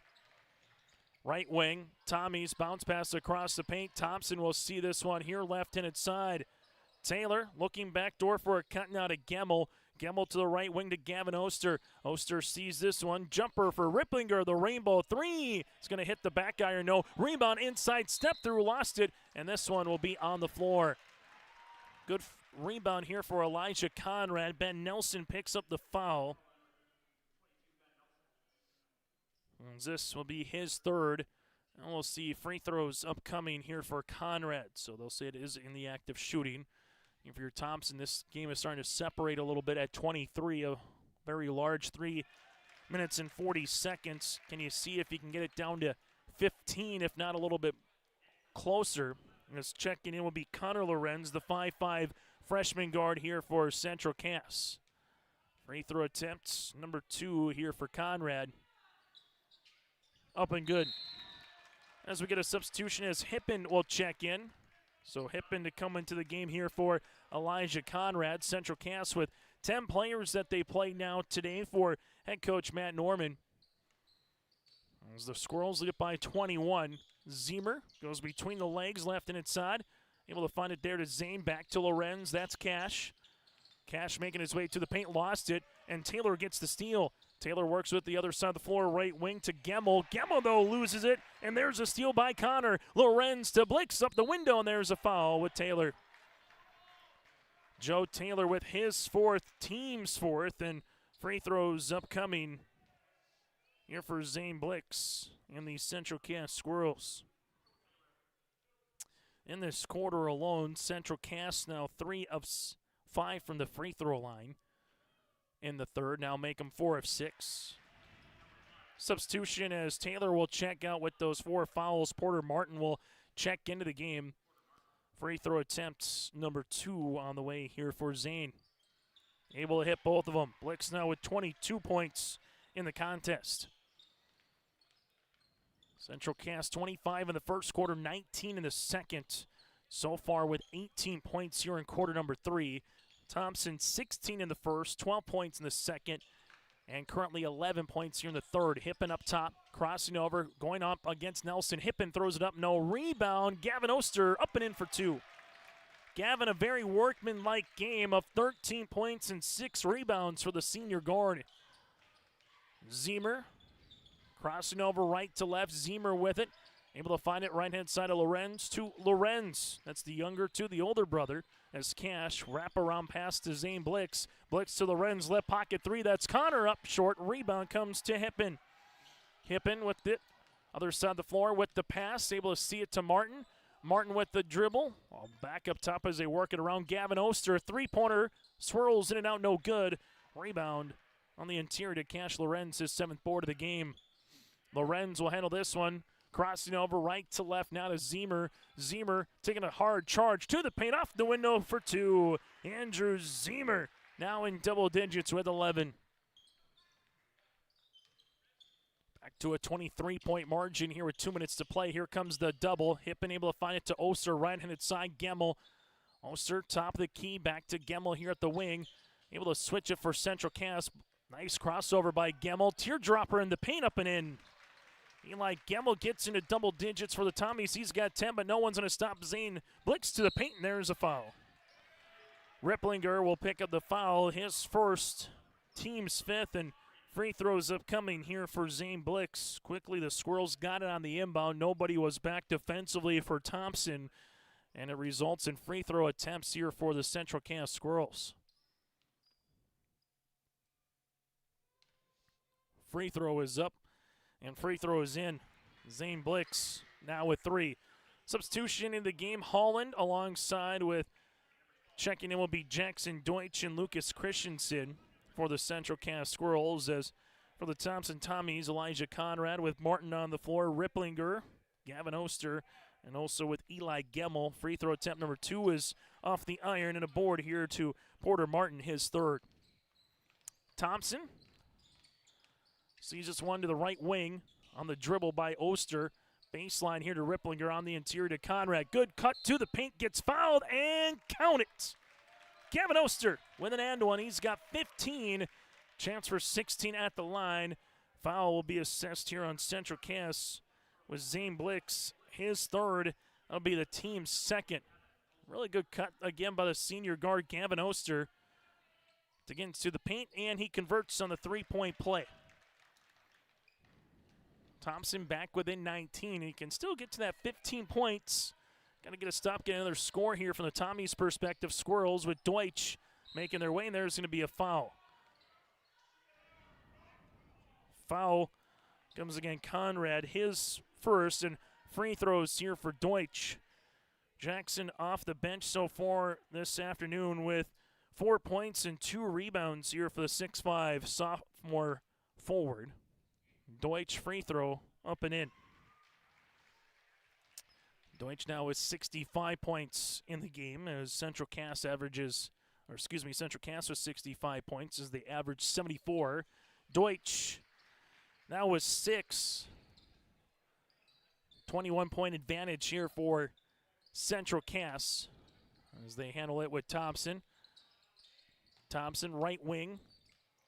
Right wing, Tommy's bounce pass across the paint. Thompson will see this one here, left-handed side. Taylor looking backdoor for a cut now to Gemmel. Gemmel to the right wing to Gavin Oster. Oster sees this one. Jumper for Ripplinger, the rainbow three. It's going to hit the back iron. No. Rebound inside, step through, lost it. And this one will be on the floor. Good rebound here for Elijah Conrad. Ben Nelson picks up the foul. And this will be his third. And we'll see free throws upcoming here for Conrad. So they'll say it is in the act of shooting. And for your Thompson, this game is starting to separate a little bit at 23, a very large 3 minutes and 40 seconds. Can you see if you can get it down to 15, if not a little bit closer? And it's checking in will be Connor Lorenz, the 5'5 freshman guard here for Central Cass. Free throw attempts, number 2 here for Conrad. Up and good. As we get a substitution as Hippen will check in. So Hippen to come into the game here for Elijah Conrad. Central Cass with 10 players that they play now today for head coach Matt Norman. As the Squirrels lead it by 21. Zemer goes between the legs, left and inside. Able to find it there to Zane, back to Lorenz. That's Cash. Cash making his way to the paint, lost it, and Taylor gets the steal. Taylor works with the other side of the floor, right wing to Gemmel. Gemmel, though, loses it, and there's a steal by Connor. Lorenz to Blix up the window, and there's a foul with Taylor. Joe Taylor with his fourth, team's fourth, and free throws upcoming here for Zane Blix and the Central Cass Squirrels. In this quarter alone, Central Cass now 3 of 5 from the free throw line. In the third, now make them 4 of 6. Substitution as Taylor will check out with those 4 fouls. Porter Martin will check into the game. Free throw attempts number 2 on the way here for Zane. Able to hit both of them. Blix now with 22 points in the contest. Central Cass 25 in the first quarter, 19 in the second. So far with 18 points here in quarter number 3. Thompson 16 in the first, 12 points in the second, and currently 11 points here in the third. Hippen up top, crossing over, going up against Nelson. Hippen throws it up, no rebound. Gavin Oster up and in for 2. Gavin, a very workmanlike game of 13 points and 6 rebounds for the senior guard. Zemer crossing over right to left. Zemer with it. Able to find it right-hand side of Lorenz to Lorenz. That's the younger to the older brother. As Cash wrap around pass to Zane Blix. Blix to Lorenz, left pocket 3. That's Connor up short. Rebound comes to Hippen. Hippen with it. Other side of the floor with the pass. Able to see it to Martin. Martin with the dribble. Back up top as they work it around. Gavin Oster, 3-pointer. Swirls in and out, no good. Rebound on the interior to Cash Lorenz, his 7th board of the game. Lorenz will handle this one. Crossing over right to left now to Zemer. Zemer taking a hard charge to the paint, off the window for 2. Andrew Zemer now in double digits with 11. Back to a 23-point margin here with 2 minutes to play. Here comes the double. Hippen able to find it to Oster, right-handed side, Gemmel. Oster top of the key, back to Gemmel here at the wing. Able to switch it for Central Cass. Nice crossover by Gemmel. Teardropper in the paint, up and in. Eli Gemmel gets into double digits for the Tommies. He's got 10, but no one's going to stop Zane Blix to the paint, and there's a foul. Ripplinger will pick up the foul, his first, team's 5th, and free throws upcoming here for Zane Blix. Quickly, the Squirrels got it on the inbound. Nobody was back defensively for Thompson, and it results in free throw attempts here for the Central Cass Squirrels. Free throw is up. And free throw is in. Zane Blix now with 3. Substitution in the game, Holland alongside with checking in will be Jackson Deutsch and Lucas Christensen for the Central Cass Squirrels. As for the Thompson Tommies, Elijah Conrad with Martin on the floor, Ripplinger, Gavin Oster, and also with Eli Gemmel. Free throw attempt number 2 is off the iron, and a board here to Porter Martin, his 3rd. Thompson sees this one to the right wing on the dribble by Oster. Baseline here to Ripplinger on the interior to Conrad. Good cut to the paint, gets fouled, and count it. Gavin Oster with an and one. He's got 15. Chance for 16 at the line. Foul will be assessed here on Central Cass. with Zane Blix, his third. That'll be the team's second. Really good cut again by the senior guard, Gavin Oster, to get into the paint, and he converts on the three-point play. Thompson back within 19. He can still get to that 15 points. Got to get a stop, get another score here from the Tommies' perspective. Squirrels with Deutsch making their way, and there's going to be a foul. Foul comes again, Conrad, his first, and free throws here for Deutsch. Jackson off the bench so far this afternoon with 4 points and 2 rebounds here for the 6'5" sophomore forward. Deutsch free throw up and in. Deutsch now with 65 points in the game as Central Cass was 65 points as they average 74. Deutsch now with 6. 21-point advantage here for Central Cass as they handle it with Thompson. Thompson, right wing,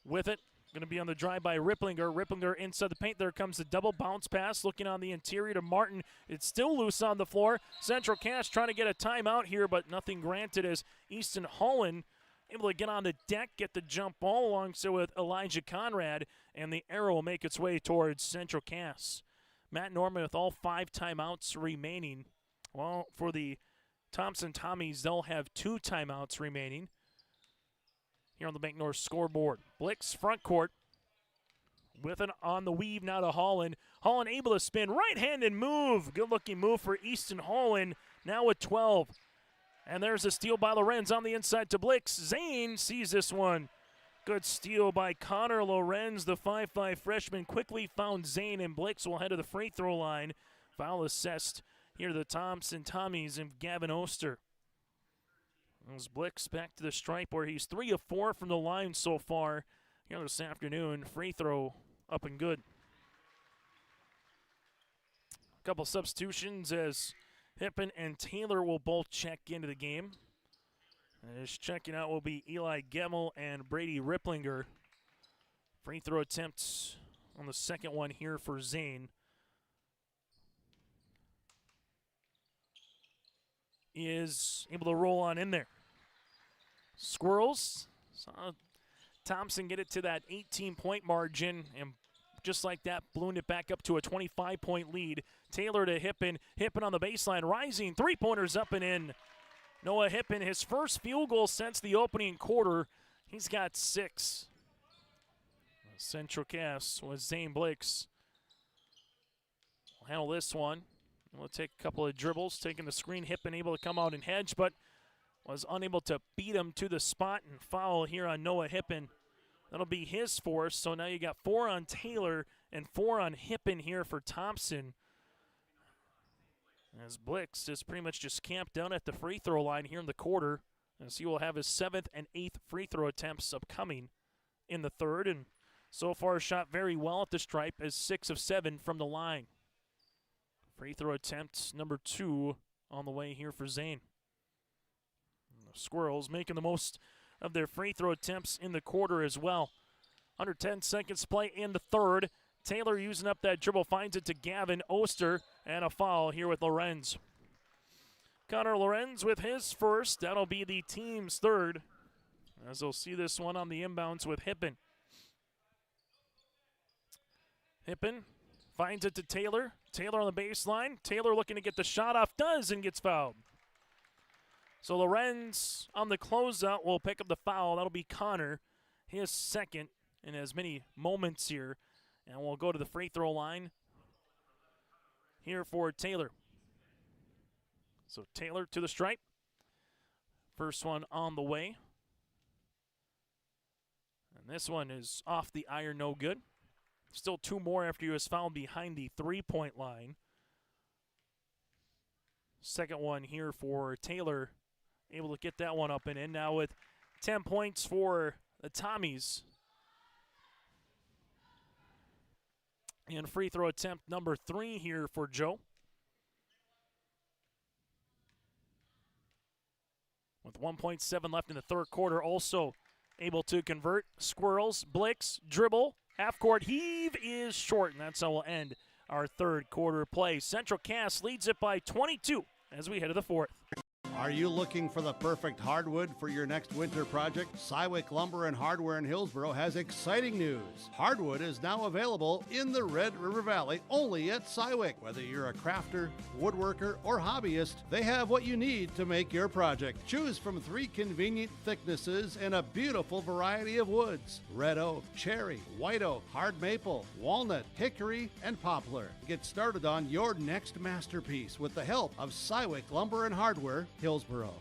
with it. Going to be on the drive by Ripplinger. Ripplinger inside the paint. There comes the double bounce pass. Looking on the interior to Martin. It's still loose on the floor. Central Cass trying to get a timeout here, but nothing granted as Easton Holland able to get on the deck, get the jump ball along so with Elijah Conrad, and the arrow will make its way towards Central Cass. Matt Norman with all 5 timeouts remaining. Well, for the Thompson Tommies, they'll have 2 timeouts remaining. Here on the Bank North scoreboard. Blix front court with it on the weave now to Holland. Holland able to spin right-handed move. Good-looking move for Easton Holland now with 12. And there's a steal by Lorenz on the inside to Blix. Zane sees this one. Good steal by Connor Lorenz. The 5'5 freshman quickly found Zane, and Blix will head to the free throw line. Foul assessed here to the Thompson Tommies and Gavin Oster. As Blix back to the stripe where he's 3 of 4 from the line so far here this afternoon. Free throw up and good. A couple substitutions as Hippen and Taylor will both check into the game. As checking out will be Eli Gemmel and Brady Ripplinger. Free throw attempts on the second one here for Zane. Is able to roll on in there. Squirrels saw Thompson get it to that 18-point margin, and just like that, ballooned it back up to a 25-point lead. Taylor to Hippen. Hippen on the baseline, rising. Three-pointers up and in. Noah Hippen, his first field goal since the opening quarter. He's got 6. Central Cass with Zane Blix. We'll handle this one. We'll take a couple of dribbles, taking the screen. Hippen able to come out and hedge, but was unable to beat him to the spot, and foul here on Noah Hippen. That'll be his 4th, so now you got 4 on Taylor and 4 on Hippen here for Thompson. As Blix is pretty much just camped down at the free throw line here in the quarter, as he will have his 7th and 8th free throw attempts upcoming in the third, and so far shot very well at the stripe as 6 of 7 from the line. Free throw attempt number 2 on the way here for Zane. The Squirrels making the most of their free throw attempts in the quarter as well. Under 10 seconds play in the third. Taylor using up that dribble, finds it to Gavin Oster, and a foul here with Lorenz. Connor Lorenz with his first. That'll be the team's 3rd, as they'll see this one on the inbounds with Hippen. Hippen finds it to Taylor. Taylor on the baseline. Taylor looking to get the shot off, does, and gets fouled. So Lorenz on the closeout will pick up the foul. That'll be Connor, his 2nd in as many moments here. And we'll go to the free throw line here for Taylor. So Taylor to the stripe. First one on the way. And this one is off the iron, no good. Still 2 more after he was fouled behind the 3-point line. Second one here for Taylor. Able to get that one up and in. Now with 10 points for the Tommies. And free throw attempt number 3 here for Joe. With 1.7 left in the third quarter, also able to convert. Squirrels, Blix, dribble, half-court heave is short, and that's how we'll end our third quarter play. Central Cass leads it by 22 as we head to the fourth. Are you looking for the perfect hardwood for your next winter project? Cywick Lumber and Hardware in Hillsboro has exciting news. Hardwood is now available in the Red River Valley only at Cywick. Whether you're a crafter, woodworker, or hobbyist, they have what you need to make your project. Choose from 3 convenient thicknesses and a beautiful variety of woods: red oak, cherry, white oak, hard maple, walnut, hickory, and poplar. Get started on your next masterpiece with the help of Cywick Lumber and Hardware, Hillsboro.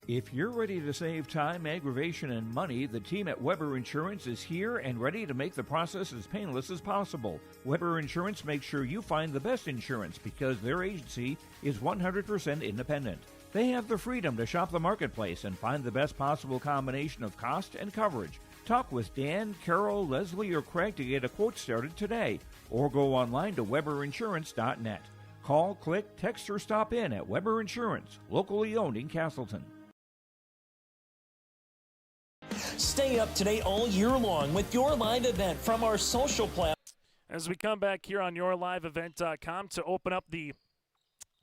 If you're ready to save time, aggravation, and money, the team at Weber Insurance is here and ready to make the process as painless as possible. Weber Insurance makes sure you find the best insurance because their agency is 100% independent. They have the freedom to shop the marketplace and find the best possible combination of cost and coverage. Talk with Dan, Carol, Leslie, or Craig to get a quote started today, or go online to weberinsurance.net. Call, click, text, or stop in at Weber Insurance, locally owned in Castleton. Stay up to date all year long with your live event from our social platform. As we come back here on yourliveevent.com to open up the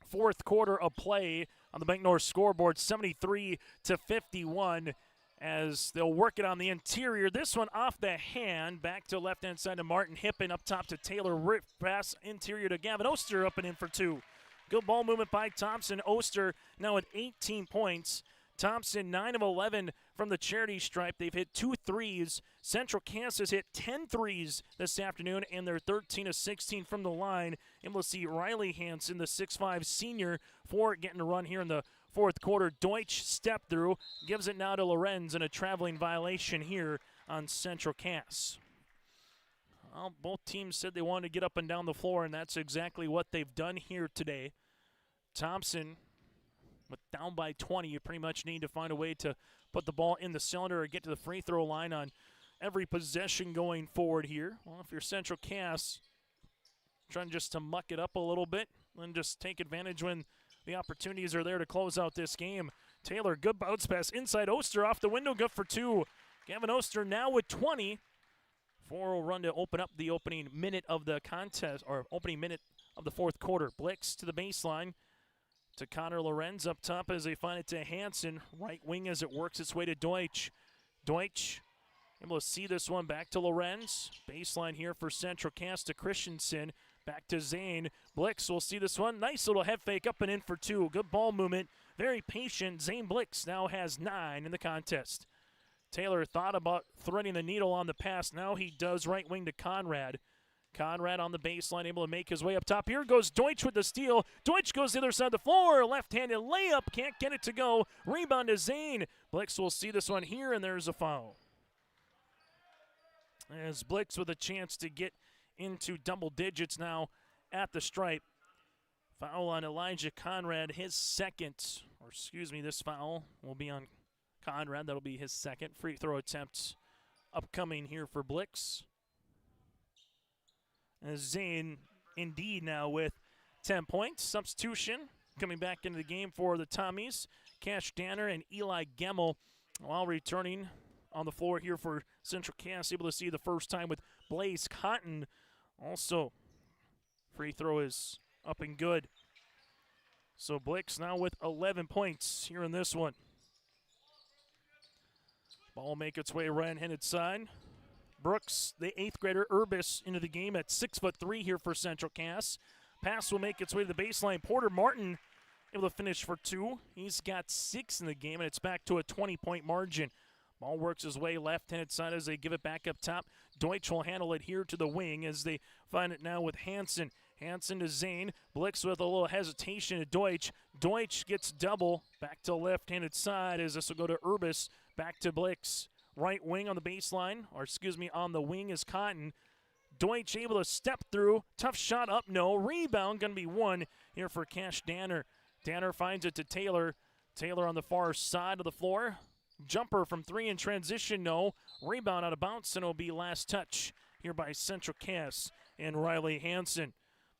fourth quarter of play on the Bank North scoreboard, 73-51. As they'll work it on the interior. This one off the hand. Back to left-hand side to Martin Hippen. Up top to Taylor. Rip pass interior to Gavin Oster. Up and in for 2. Good ball movement by Thompson. Oster now at 18 points. Thompson 9 of 11 from the charity stripe. They've hit 2 threes. Central Cass has hit 10 threes this afternoon, and they're 13 of 16 from the line. And we'll see Riley Hansen, the 6'5 senior, for getting a run here in the fourth quarter. Deutsch step through, gives it now to Lorenz, and a traveling violation here on Central Cass. Well, both teams said they wanted to get up and down the floor, and that's exactly what they've done here today. Thompson, with down by 20, you pretty much need to find a way to put the ball in the cylinder or get to the free throw line on every possession going forward here. Well, if you're Central Cass, trying just to muck it up a little bit and just take advantage when the opportunities are there to close out this game. Taylor, good bounce pass inside. Oster off the window, good for 2. Gavin Oster now with 20. 4 will run to open up the opening minute of the contest, or opening minute of the fourth quarter. Blix to the baseline to Connor Lorenz up top as they find it to Hansen. Right wing as it works its way to Deutsch. Deutsch able to see this one back to Lorenz. Baseline here for Central Cass to Christensen. Back to Zane. Blix will see this one. Nice little head fake up and in for 2. Good ball movement. Very patient. Zane Blix now has 9 in the contest. Taylor thought about threading the needle on the pass. Now he does. Right wing to Conrad. Conrad on the baseline, able to make his way up top. Here goes Deutsch with the steal. Deutsch goes to the other side of the floor. Left-handed layup. Can't get it to go. Rebound to Zane. Blix will see this one here, and there's a foul. As Blix with a chance to get into double digits now at the stripe. Foul on Elijah Conrad, his second, or excuse me, this foul will be on Conrad. That'll be his second. Free throw attempts upcoming here for Blix. As Zane indeed now with 10 points. Substitution coming back into the game for the Tommies. Cash Danner and Eli Gemmel while returning on the floor here for Central Cass. Able to see the first time with Blaze Cotton. Also, free throw is up and good. So Blix now with 11 points here in this one. Ball will make its way right-handed side. Brooks, the 8th grader, Urbis into the game at 6'3" here for Central Cass. Pass will make its way to the baseline. Porter Martin able to finish for 2. He's got 6 in the game, and it's back to a 20-point margin. Ball works his way left-handed side as they give it back up top. Deutsch will handle it here to the wing as they find it now with Hansen. Hansen to Zane. Blix with a little hesitation to Deutsch. Deutsch gets double. Back to left-handed side as this will go to Urbis. Back to Blix. Right wing on the baseline, or excuse me, on the wing is Cotton. Deutsch able to step through. Tough shot up, no. Rebound going to be 1 here for Cash Danner. Danner finds it to Taylor. Taylor on the far side of the floor. Jumper from 3 in transition, no. Rebound out of bounds, and it'll be last touch here by Central Cass and Riley Hansen.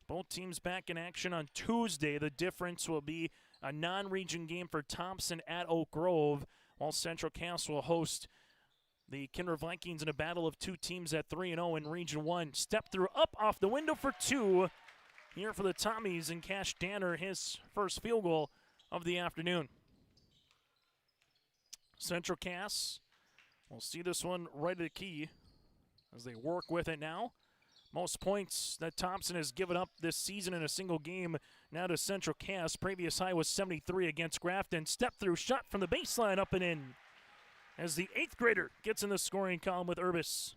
Both teams back in action on Tuesday. The difference will be a non-region game for Thompson at Oak Grove, while Central Cass will host The Kinder Vikings in a battle of two teams at 3-0 in Region 1. Step through up off the window for two here for the Tommies, and Cash Danner, his first field goal of the afternoon. Central Cass will see this one right at the key as they work with it now. Most points that Thompson has given up this season in a single game now to Central Cass. Previous high was 73 against Grafton. Step through shot from the baseline up and in as the 8th grader gets in the scoring column with Urbis.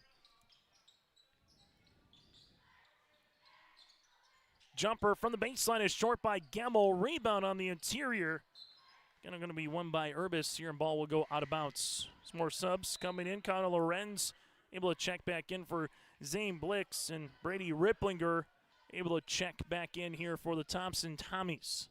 Jumper from the baseline is short by Gemmel. Rebound on the interior. Going to be won by Urbis here, and ball will go out of bounds. Some more subs coming in. Connor Lorenz able to check back in for Zane Blix, and Brady Ripplinger able to check back in here for the Thompson Tommies.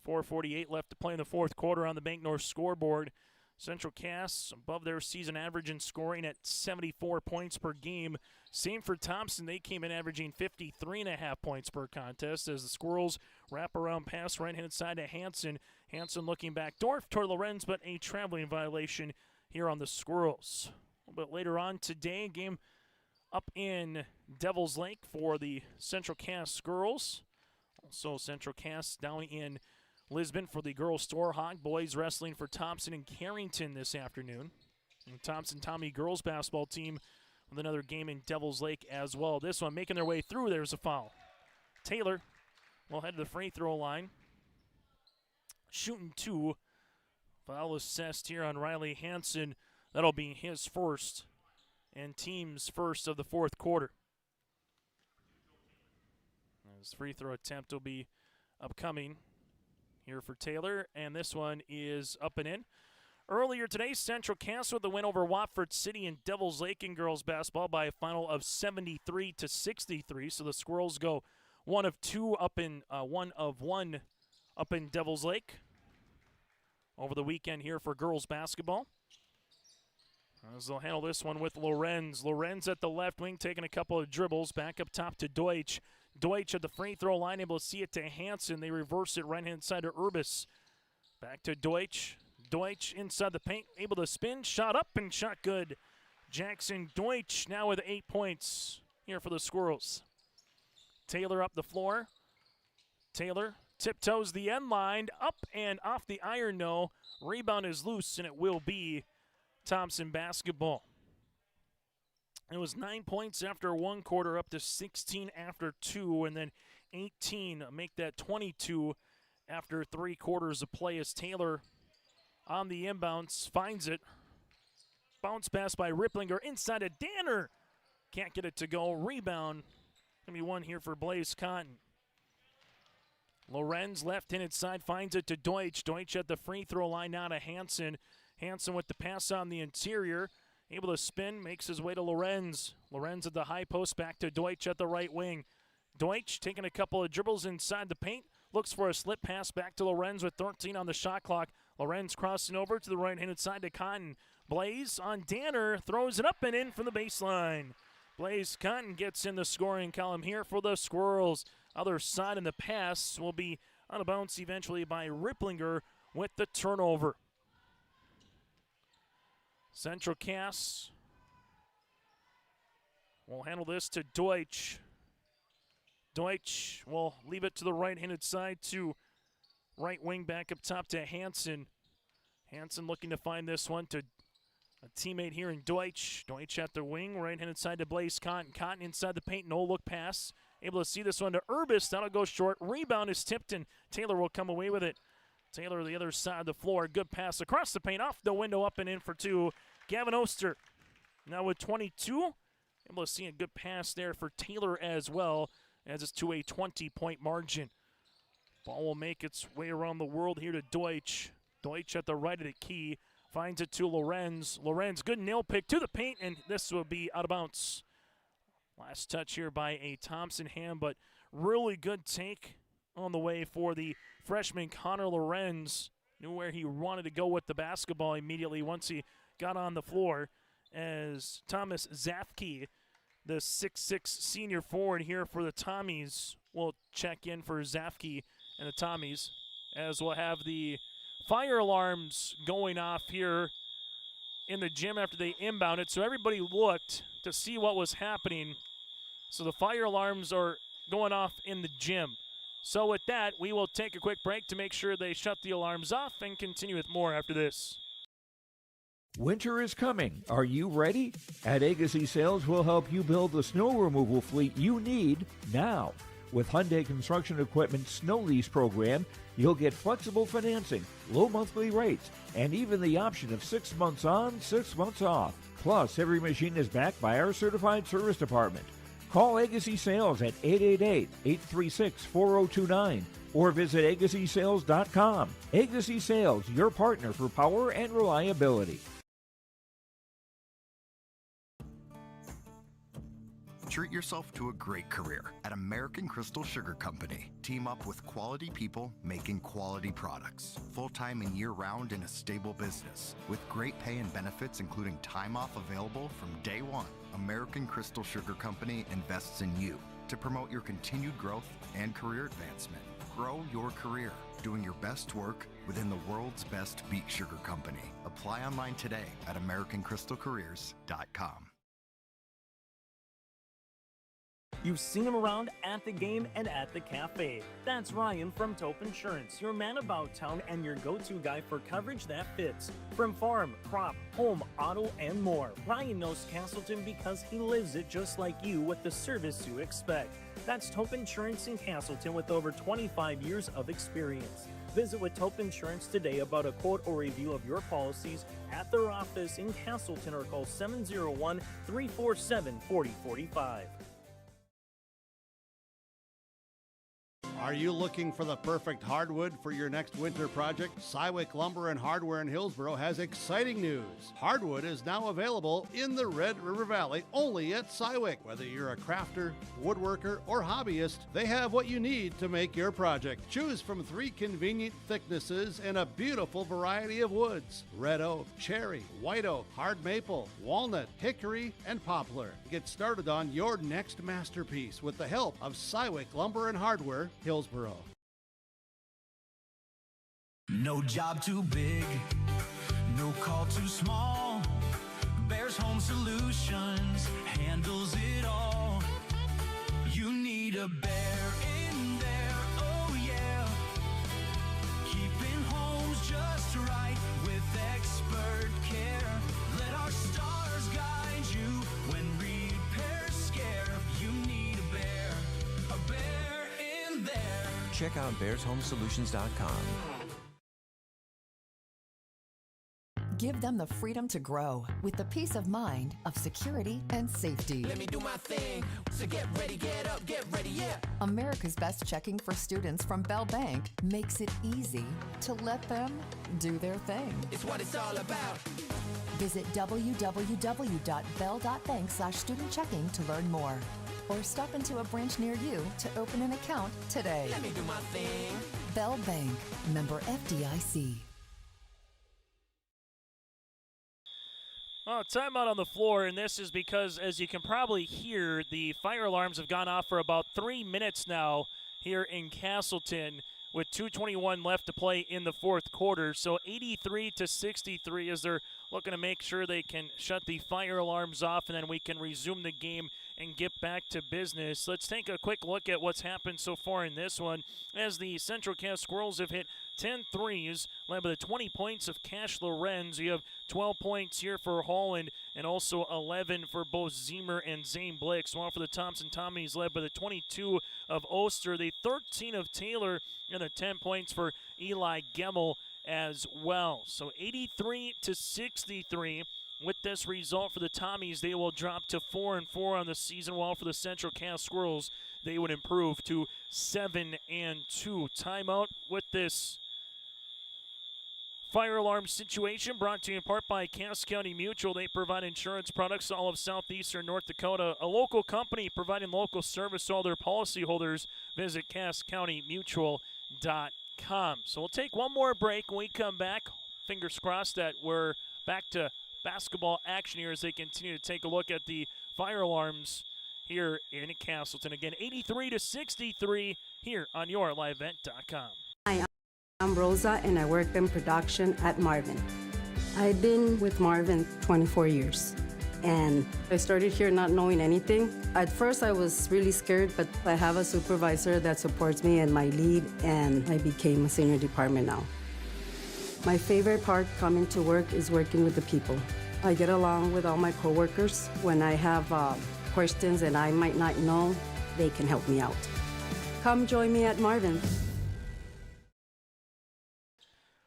4:48 left to play in the fourth quarter on the Bank North scoreboard. Central Cass above their season average in scoring at 74 points per game. Same for Thompson. They came in averaging 53.5 points per contest as the Squirrels wrap around pass right-hand side to Hansen. Hansen looking back Dorf toward Lorenz, but a traveling violation here on the Squirrels. A little bit later on today, game up in Devil's Lake for the Central Cass girls. Also Central Cass down in Lisbon for the girls Storehawk. Boys wrestling for Thompson and Carrington this afternoon. And Thompson Tommy girls basketball team with another game in Devil's Lake as well. This one making their way through. There's a foul. Taylor will head to the free throw line. Shooting two. Foul assessed here on Riley Hansen. That'll be his first and team's first of the fourth quarter. His free throw attempt will be upcoming here for Taylor, and this one is up and in. Earlier today, Central Cass with the win over Watford City in Devil's Lake in girls basketball by a final of 73-63. So the Squirrels go one of one up in Devil's Lake over the weekend here for girls basketball. As they'll handle this one with Lorenz. Lorenz at the left wing taking a couple of dribbles. Back up top to Deutsch. Deutsch at the free throw line, able to see it to Hansen. They reverse it right-hand side to Urbis. Back to Deutsch. Deutsch inside the paint, able to spin. Shot up and shot good. Jackson Deutsch now with 8 points here for the Squirrels. Taylor up the floor. Taylor tiptoes the end line. Up and off the iron, no. Rebound is loose, and it will be Thompson basketball. It was 9 points after one quarter, up to 16 after two, and then 18 make that 22 after 3 quarters of play as Taylor on the inbounds finds it. Bounce pass by Ripplinger inside of Danner. Can't get it to go. Rebound. Going to be one here for Blaze Cotton. Lorenz left-handed side finds it to Deutsch. Deutsch at the free throw line now to Hansen. Hansen with the pass on the interior. Able to spin, makes his way to Lorenz. Lorenz at the high post, back to Deutsch at the right wing. Deutsch taking a couple of dribbles inside the paint. Looks for a slip pass back to Lorenz with 13 on the shot clock. Lorenz crossing over to the right-handed side to Cotton. Blaze on Danner, throws it up and in from the baseline. Blaze Cotton gets in the scoring column here for the Squirrels. Other side in the pass will be out of bounds eventually by Ripplinger with the turnover. Central Cass will handle this to Deutsch. Deutsch will leave it to the right-handed side to right wing back up top to Hansen. Hansen looking to find this one to a teammate here in Deutsch. Deutsch at the wing, right-handed side to Blaze Cotton. Cotton inside the paint, no-look pass. Able to see this one to Urbis. That'll go short. Rebound is tipped, and Taylor will come away with it. Taylor the other side of the floor. Good pass across the paint, off the window, up and in for two. Gavin Oster now with 22. Able to see a good pass there for Taylor as well, as it's to a 20-point margin. Ball will make its way around the world here to Deutsch. Deutsch at the right of the key. Finds it to Lorenz. Lorenz, good nail pick to the paint, and this will be out of bounds. Last touch here by a Thompson hand, but really good take on the way for the freshman Connor Lorenz. Knew where he wanted to go with the basketball immediately once he got on the floor, as Thomas Zafke, the 6'6 senior forward here for the Tommies, will check in for Zafke and the Tommies, as we'll have the fire alarms going off here in the gym after they inbounded, so everybody looked to see what was happening. So the fire alarms are going off in the gym. So with that, we will take a quick break to make sure they shut the alarms off and continue with more after this. Winter is coming. Are you ready? At Agassi Sales, we'll help you build the snow removal fleet you need now. With Hyundai Construction Equipment Snow Lease Program, you'll get flexible financing, low monthly rates, and even the option of 6 months on, 6 months off. Plus, every machine is backed by our certified service department. Call Agassi Sales at 888-836-4029 or visit agassisales.com. Agassi Sales, your partner for power and reliability. Treat yourself to a great career at American Crystal Sugar Company. Team up with quality people making quality products. Full-time and year-round in a stable business. With great pay and benefits including time off available from day one. American Crystal Sugar Company invests in you to promote your continued growth and career advancement. Grow your career doing your best work within the world's best beet sugar company. Apply online today at AmericanCrystalCareers.com. You've seen him around at the game and at the cafe. That's Ryan from Tope Insurance, your man about town and your go-to guy for coverage that fits. From farm, crop, home, auto, and more. Ryan knows Castleton because he lives it just like you with the service you expect. That's Tope Insurance in Castleton with over 25 years of experience. Visit with Tope Insurance today about a quote or review of your policies at their office in Castleton or call 701-347-4045. Are you looking for the perfect hardwood for your next winter project? Cywick Lumber and Hardware in Hillsboro has exciting news. Hardwood is now available in the Red River Valley only at Cywick. Whether you're a crafter, woodworker, or hobbyist, they have what you need to make your project. Choose from 3 convenient thicknesses and a beautiful variety of woods. Red oak, cherry, white oak, hard maple, walnut, hickory, and poplar. Get started on your next masterpiece with the help of Cywick Lumber and Hardware, Hillsboro. No job too big, no call too small. Bears Home Solutions handles it all. You need a bear in there, oh yeah. Keeping homes just right with expert care. Let our stars guide you when repairs scare. You need a bear in there. Check out bearshomesolutions.com. Give them the freedom to grow with the peace of mind of security and safety. Let me do my thing. So get ready, get up, get ready, yeah. America's Best Checking for students from Bell Bank makes it easy to let them do their thing. It's what it's all about. Visit www.bell.bank/student-checking to learn more. Or stop into a branch near you to open an account today. Let me do my thing. Bell Bank, member FDIC. Well, timeout on the floor, and this is because, as you can probably hear, the fire alarms have gone off for about 3 minutes now here in Castleton with 2:21 left to play in the fourth quarter. So 83-63 as they're looking to make sure they can shut the fire alarms off, and then we can resume the game and get back to business. Let's take a quick look at what's happened so far in this one, as the Central Cass Squirrels have hit 10 threes, led by the 20 points of Cash Lorenz. You have 12 points here for Holland and also 11 for both Zemer and Zane Blix. While for the Thompson Tommies, led by the 22 of Oster, the 13 of Taylor, and the 10 points for Eli Gemmel as well. So 83-63. With this result for the Tommies, they will drop to 4-4 on the season, while for the Central Cass Squirrels, they would improve to 7-2. Timeout with this fire alarm situation brought to you in part by Cass County Mutual. They provide insurance products to all of southeastern North Dakota. A local company providing local service to all their policyholders. Visit CassCountyMutual.com. So we'll take one more break. When we come back, fingers crossed that we're back to basketball action here as they continue to take a look at the fire alarms here in Castleton. Again, 83-63 here on YourLiveEvent.com. Hi, I'm Rosa, and I work in production at Marvin. I've been with Marvin 24 years, and I started here not knowing anything. At first, I was really scared, but I have a supervisor that supports me and my lead, and I became a senior department now. My favorite part coming to work is working with the people. I get along with all my coworkers. When I have questions and I might not know, they can help me out. Come join me at Marvin.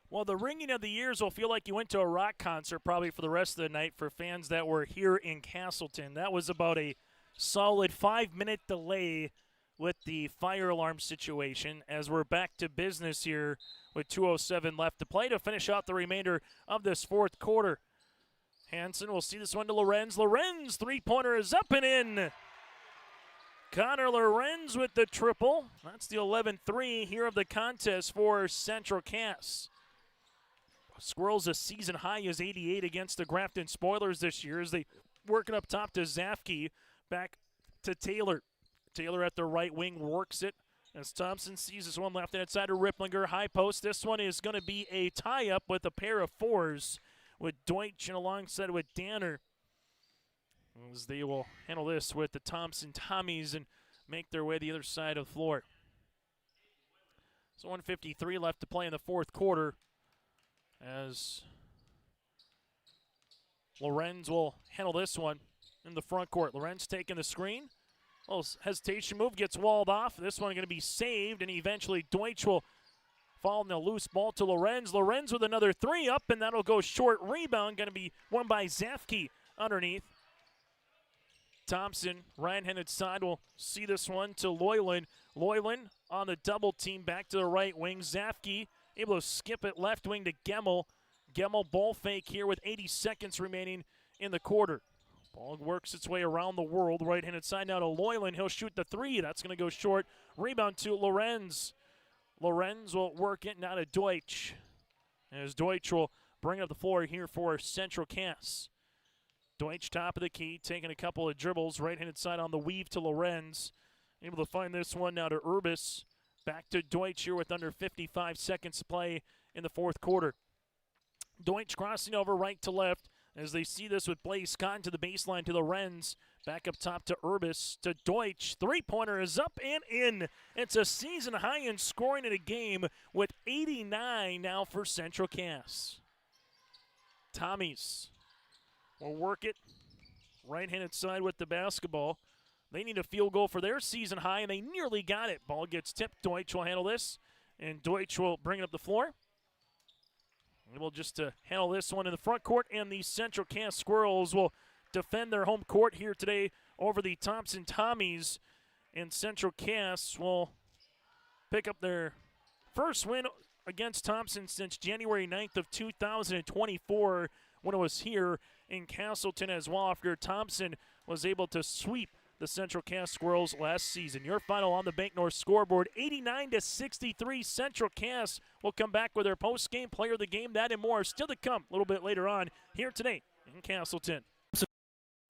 Well, the ringing of the ears will feel like you went to a rock concert probably for the rest of the night for fans that were here in Castleton. That was about a solid 5-minute delay with the fire alarm situation as we're back to business here with 2:07 left to play to finish out the remainder of this fourth quarter. Hansen will see this one to Lorenz. Lorenz, three-pointer is up and in. Connor Lorenz with the triple. That's the 11-3 here of the contest for Central Cass. Squirrels a season high is 88 against the Grafton Spoilers this year as they working up top to Zafke. Back to Taylor. Taylor at the right wing works it as Thompson sees this one left-hand side to Ripplinger. High post. This one is going to be a tie-up with a pair of fours with Deutsch and alongside with Danner. As they will handle this with the Thompson Tommies and make their way to the other side of the floor. So 1:53 left to play in the fourth quarter as Lorenz will handle this one in the front court. Lorenz taking the screen. Little hesitation move, gets walled off. This one going to be saved, and eventually Deutsch will fall in the loose ball to Lorenz. Lorenz with another three up, and that'll go short. Rebound going to be won by Zafke underneath. Thompson, right-handed side, will see this one to Loyland. Loyland on the double team back to the right wing. Zafke able to skip it left wing to Gemmel. Gemmel ball fake here with 80 seconds remaining in the quarter. Ball works its way around the world. Right-handed side now to Loyland. He'll shoot the three. That's going to go short. Rebound to Lorenz. Lorenz will work it now to Deutsch. As Deutsch will bring up the floor here for Central Cass. Deutsch top of the key, taking a couple of dribbles. Right-handed side on the weave to Lorenz. Able to find this one now to Urbis. Back to Deutsch here with under 55 seconds to play in the fourth quarter. Deutsch crossing over right to left as they see this with Blaze Cotton to the baseline to Lorenz. Back up top to Urbis to Deutsch. Three-pointer is up and in. It's a season high in scoring in a game with 89 now for Central Cass. Tommies will work it. Right-handed side with the basketball. They need a field goal for their season high, and they nearly got it. Ball gets tipped. Deutsch will handle this, and Deutsch will bring it up the floor. Able just to handle this one in the front court, and the Central Cass Squirrels will defend their home court here today over the Thompson Tommies, and Central Cass will pick up their first win against Thompson since January 9th of 2024 when it was here in Castleton as well after Thompson was able to sweep the Central Cass Squirrels last season. Your final on the Bank North scoreboard, 89-63. Central Cass will come back with their post-game player of the game. That and more still to come a little bit later on here today in Castleton.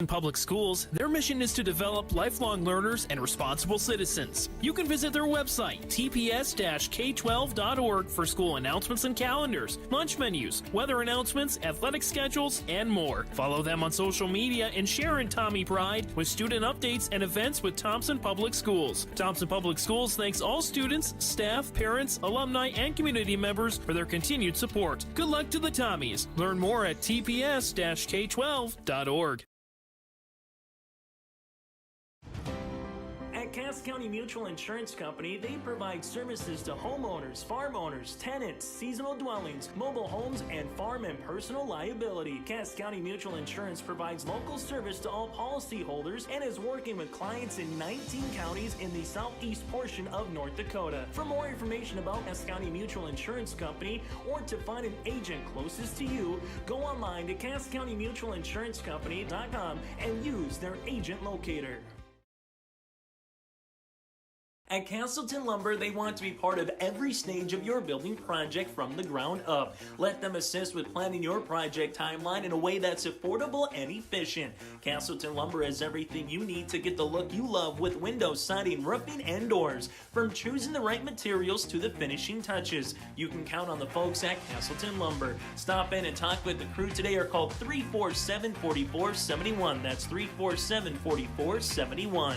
In public schools, their mission is to develop lifelong learners and responsible citizens. You can visit their website, tps-k12.org, for school announcements and calendars, lunch menus, weather announcements, athletic schedules, and more. Follow them on social media and share in Tommy Pride with student updates and events with Thompson Public Schools. Thompson Public Schools thanks all students, staff, parents, alumni, and community members for their continued support. Good luck to the Tommies. Learn more at tps-k12.org. At Cass County Mutual Insurance Company, they provide services to homeowners, farm owners, tenants, seasonal dwellings, mobile homes, and farm and personal liability. Cass County Mutual Insurance provides local service to all policyholders and is working with clients in 19 counties in the southeast portion of North Dakota. For more information about Cass County Mutual Insurance Company or to find an agent closest to you, go online to CassCountyMutualInsuranceCompany.com and use their agent locator. At Castleton Lumber, they want to be part of every stage of your building project from the ground up. Let them assist with planning your project timeline in a way that's affordable and efficient. Castleton Lumber has everything you need to get the look you love with windows, siding, roofing, and doors. From choosing the right materials to the finishing touches, you can count on the folks at Castleton Lumber. Stop in and talk with the crew today or call 347-4471. That's 347-4471.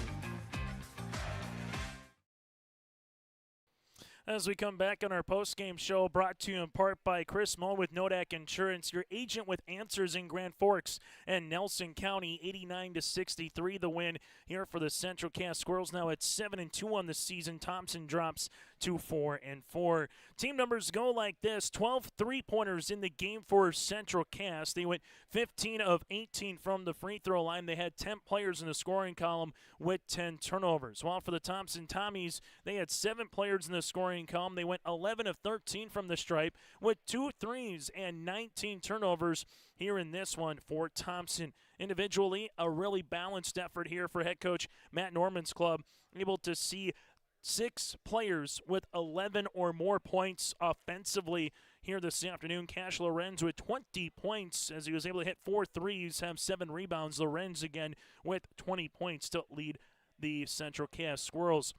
As we come back on our post-game show, brought to you in part by Chris Moe with Nodak Insurance, your agent with answers in Grand Forks and Nelson County. 89-63 the win here for the Central Cass Squirrels. Now at 7-2 on the season. Thompson drops to 4-4. Team numbers go like this: 12 3-pointers in the game for Central Cass. They went 15 of 18 from the free throw line. They had 10 players in the scoring column with 10 turnovers. While for the Thompson Tommies, they had 7 players in the scoring column. They went 11 of 13 from the stripe with 2 threes and 19 turnovers here in this one for Thompson. Individually, a really balanced effort here for head coach Matt Norman's club, able to see 6 players with 11 or more points offensively here this afternoon. Cash Lorenz with 20 points as he was able to hit 4 threes, have 7 rebounds. Lorenz again with 20 points to lead the Central Cass Squirrels.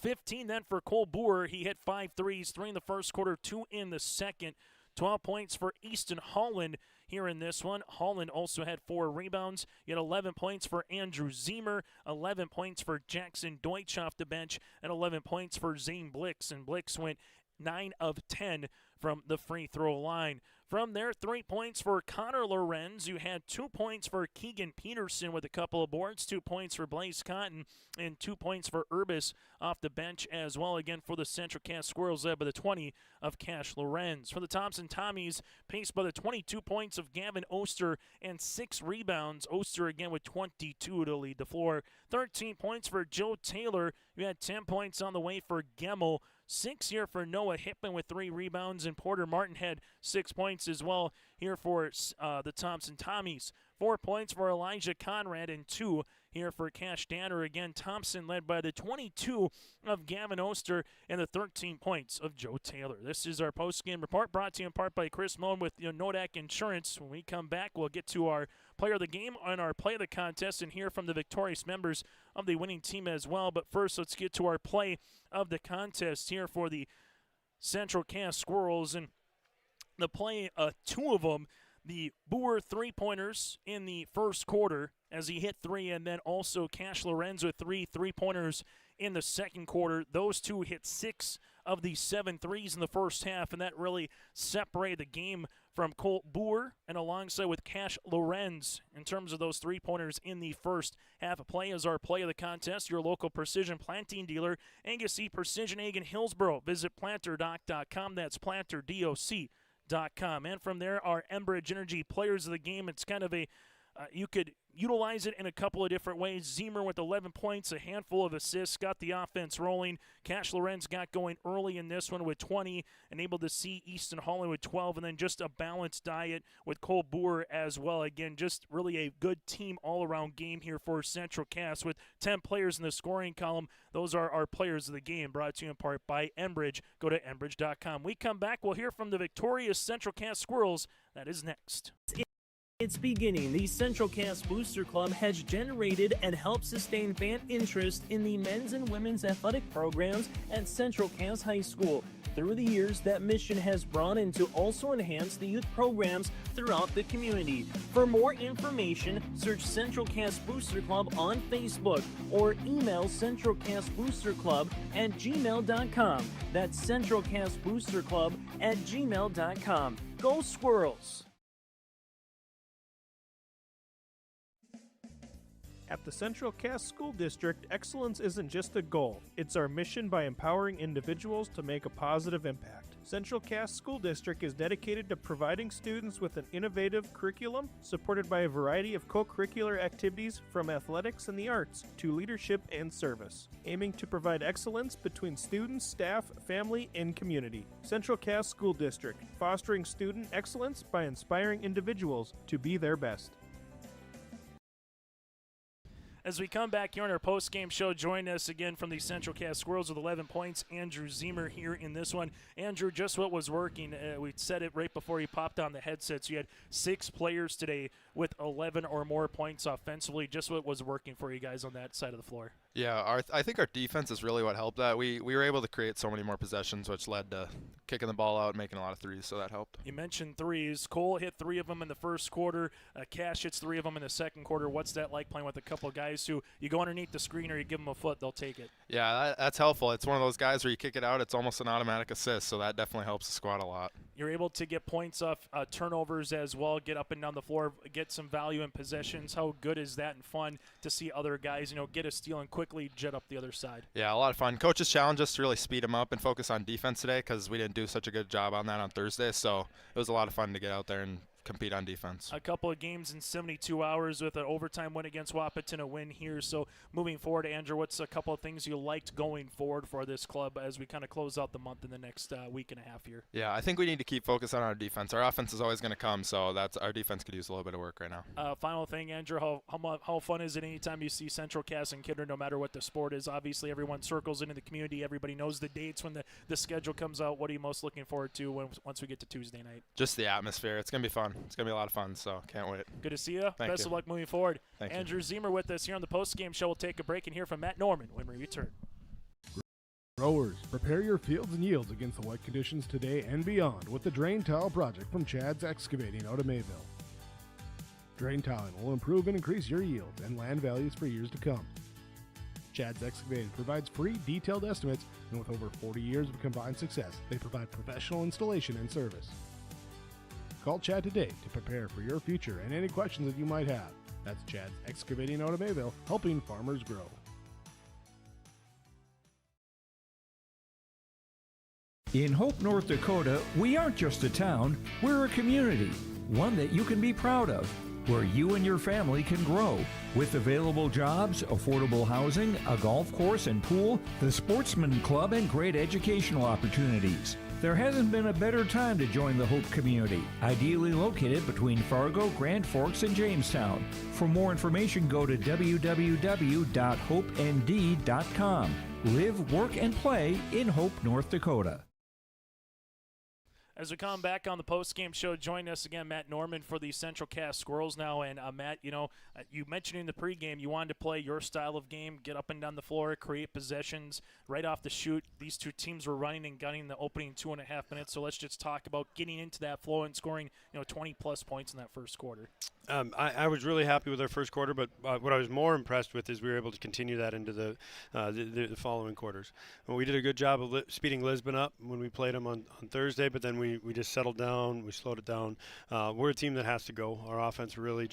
15 then for Cole Boer. He hit 5 threes, 3 in the first quarter, 2 in the second. 12 points for Easton Holland here in this one. Holland also had 4 rebounds. He had 11 points for Andrew Zemer, 11 points for Jackson Deutsch off the bench, and 11 points for Zane Blix. And Blix went 9 of 10 from the free throw line. From there, 3 points for Connor Lorenz. You had 2 points for Keegan Peterson with a couple of boards, 2 points for Blaze Cotton, and 2 points for Urbis off the bench as well. Again, for the Central Cass Squirrels, led by the 20 of Cash Lorenz. For the Thompson Tommies, paced by the 22 points of Gavin Oster and 6 rebounds. Oster again with 22 to lead the floor. 13 points for Joe Taylor. You had 10 points on the way for Gemmel. 6 here for Noah Hipman with 3 rebounds, and Porter Martin had 6 points as well here for the Thompson Tommies. 4 points for Elijah Conrad and 2 here for Cash Danner. Again, Thompson led by the 22 of Gavin Oster and the 13 points of Joe Taylor. This is our post-game report, brought to you in part by Chris Moe with Nodak Insurance. When we come back, we'll get to our player of the game and our play of the contest and hear from the victorious members of the winning team as well. But first, let's get to our play of the contest here for the Central Cass Squirrels. And the play, 2 of them, the Boer 3-pointers in the first quarter as he hit 3, and then also Cash Lorenz with 3 3-pointers in the second quarter. Those 2 hit 6 of the 7 threes in the first half, and that really separated the game from Colt Boer and alongside with Cash Lorenz in terms of those 3-pointers in the first half of play. As our play of the contest, your local precision planting dealer, Angus E. Precision Ag in Hillsboro. Visit planterdoc.com. That's planterdoc.com. And from there, our Enbridge Energy players of the game. It's kind of a you could utilize it in a couple of different ways. Zemer with 11 points, a handful of assists, got the offense rolling. Cash Lorenz got going early in this one with 20, and able to see Easton Holland with 12, and then just a balanced diet with Cole Boer as well. Again, just really a good team all-around game here for Central Cass with 10 players in the scoring column. Those are our players of the game, brought to you in part by Enbridge. Go to Enbridge.com. We come back, we'll hear from the victorious Central Cass Squirrels. That is next. It's beginning. The Central Cass Booster Club has generated and helped sustain fan interest in the men's and women's athletic programs at Central Cass High School. Through the years, that mission has broadened to also enhance the youth programs throughout the community. For more information, search Central Cass Booster Club on Facebook or email centralcassboosterclub@gmail.com. That's centralcassboosterclub@gmail.com. Go Squirrels! At the Central Cass School District, excellence isn't just a goal, it's our mission by empowering individuals to make a positive impact. Central Cass School District is dedicated to providing students with an innovative curriculum supported by a variety of co-curricular activities from athletics and the arts to leadership and service, aiming to provide excellence between students, staff, family, and community. Central Cass School District, fostering student excellence by inspiring individuals to be their best. As we come back here on our post-game show, join us again from the Central Cass Squirrels with 11 points. Andrew Ziemer here in this one. Andrew, just what was working, we said it right before you popped on the headset. So you had 6 players today with 11 or more points offensively. Just what was working for you guys on that side of the floor? Yeah, I think our defense is really what helped that. We were able to create so many more possessions, which led to kicking the ball out and making a lot of threes, so that helped. You mentioned threes. Cole hit 3 of them in the first quarter. Cash hits 3 of them in the second quarter. What's that like playing with a couple of guys who you go underneath the screen or you give them a foot, they'll take it? Yeah, that's helpful. It's one of those guys where you kick it out, it's almost an automatic assist, so that definitely helps the squad a lot. You're able to get points off turnovers as well, get up and down the floor, get some value in possessions. How good is that and fun to see other guys, get a steal and quickly jet up the other side? Yeah, a lot of fun. Coaches challenged us to really speed them up and focus on defense today because we didn't do such a good job on that on Thursday, so it was a lot of fun to get out there and compete on defense. A couple of games in 72 hours with an overtime win against Wahpeton, a win here. So moving forward, Andrew, what's a couple of things you liked going forward for this club as we kind of close out the month in the next week and a half here? Yeah, I think we need to keep focused on our defense. Our offense is always going to come, so our defense could use a little bit of work right now. Final thing, Andrew, how fun is it anytime you see Central Cass and Kidder, no matter what the sport is? Obviously, everyone circles into the community. Everybody knows the dates when the schedule comes out. What are you most looking forward to once we get to Tuesday night? Just the atmosphere. It's going to be fun. It's going to be a lot of fun. So can't wait. Good to see you. Best of luck moving forward. Andrew Ziemer with us here on the post-game show. We'll take a break and hear from Matt Norman when we return. Growers, prepare your fields and yields against the wet conditions today and beyond with the Drain Tile project from Chad's Excavating out of Mayville. Drain tiling will improve and increase your yields and land values for years to come. Chad's Excavating provides free detailed estimates, and with over 40 years of combined success, they provide professional installation and service. Call Chad today to prepare for your future and any questions that you might have. That's Chad's Excavating out of Mayville, helping farmers grow. In Hope, North Dakota, we aren't just a town, we're a community, one that you can be proud of, where you and your family can grow. With available jobs, affordable housing, a golf course and pool, the Sportsman Club, and great educational opportunities. There hasn't been a better time to join the Hope community, ideally located between Fargo, Grand Forks, and Jamestown. For more information, go to www.hopend.com. Live, work, and play in Hope, North Dakota. As we come back on the post-game show, join us again, Matt Norman, for the Central Cass Squirrels now. And Matt, you mentioned in the pregame you wanted to play your style of game, get up and down the floor, create possessions right off the shoot. These two teams were running and gunning the opening 2.5 minutes. So let's just talk about getting into that flow and scoring 20-plus points in that first quarter. I was really happy with our first quarter, but what I was more impressed with is we were able to continue that into the following quarters. Well, we did a good job of speeding Lisbon up when we played them on Thursday, but then we just settled down. We slowed it down. We're a team that has to go. Our offense really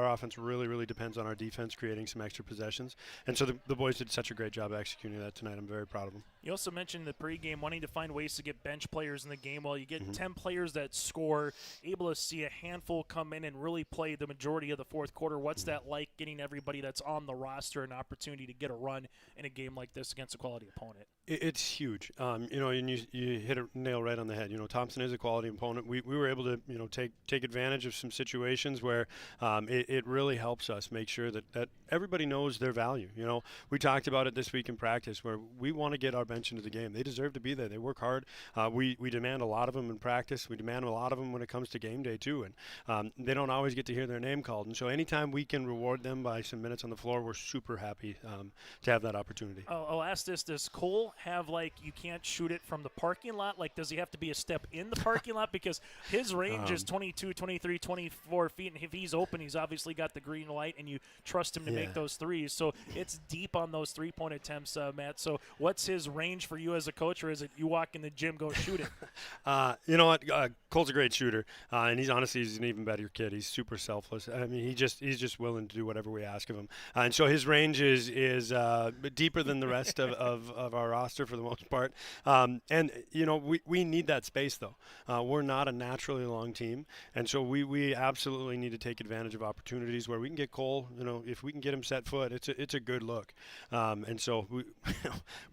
our offense really depends on our defense creating some extra possessions, and so the boys did such a great job executing that tonight. I'm very proud of them. You also mentioned in the pregame wanting to find ways to get bench players in the game. Well, you get 10 players that score, able to see a handful come in and really play the majority of the fourth quarter. What's that like, getting everybody that's on the roster an opportunity to get a run in a game like this against a quality opponent? It's huge. And you hit a nail right on the head. Thompson is a quality opponent. We were able to take advantage of some situations where it really helps us make sure that everybody knows their value. We talked about it this week in practice where we want to get our bench into the game. They deserve to be there. They work hard. We demand a lot of them in practice. We demand a lot of them when it comes to game day too. And they don't always get to hear their name called. And so anytime we can reward them by some minutes on the floor, we're super happy to have that opportunity. I'll ask this. Does Cole have, you can't shoot it from the parking lot? Does he have to be a step in the parking lot? Because his range is 22, 23, 24 feet, and if he's open, he's obviously got the green light, and you trust him to make those threes. So it's deep on those three-point attempts, Matt. So what's his range for you as a coach, or is it you walk in the gym, go shoot it? You know what? Cole's a great shooter, and he's an even better kid. He's super selfless. I mean, he's just willing to do whatever we ask of him. And so his range is deeper than the rest of our roster for the most part. And we need that space though. We're not a naturally long team, and so we absolutely need to take advantage of opportunities where we can get Cole. If we can get him set foot, it's a good look. And so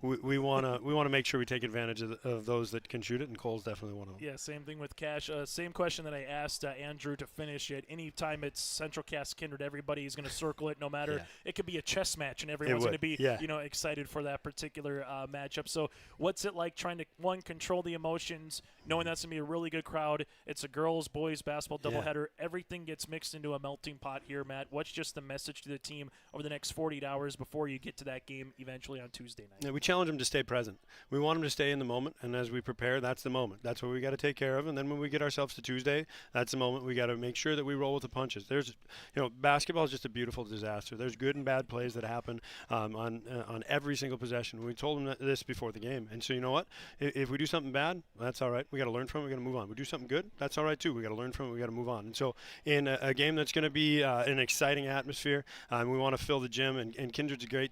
we want to make sure we take advantage of those that can shoot it, and Cole's definitely one of them. Yeah, same thing with Cat. Cash. Same question that I asked Andrew to finish it. Anytime it's Central Cass Kindred, everybody is going to circle it, no matter. It could be a chess match, and everyone's going to be excited for that particular matchup. So what's it like trying to, one, control the emotions, knowing that's going to be a really good crowd? It's a girls, boys basketball doubleheader. Everything gets mixed into a melting pot here, Matt. What's just the message to the team over the next 48 hours before you get to that game eventually on Tuesday night? Yeah, we challenge them to stay present. We want them to stay in the moment, and as we prepare, that's the moment. That's what we got to take care of. And then when we get ourselves to Tuesday, that's the moment we got to make sure that we roll with the punches. There's, basketball is just a beautiful disaster. There's good and bad plays that happen on every single possession. We told them this before the game, and so you know what? If we do something bad, that's all right. We got to learn from it. We got to move on. We do something good, that's all right too. We got to learn from it. We got to move on. And so in a game that's going to be an exciting atmosphere, we want to fill the gym. And Kindred's a great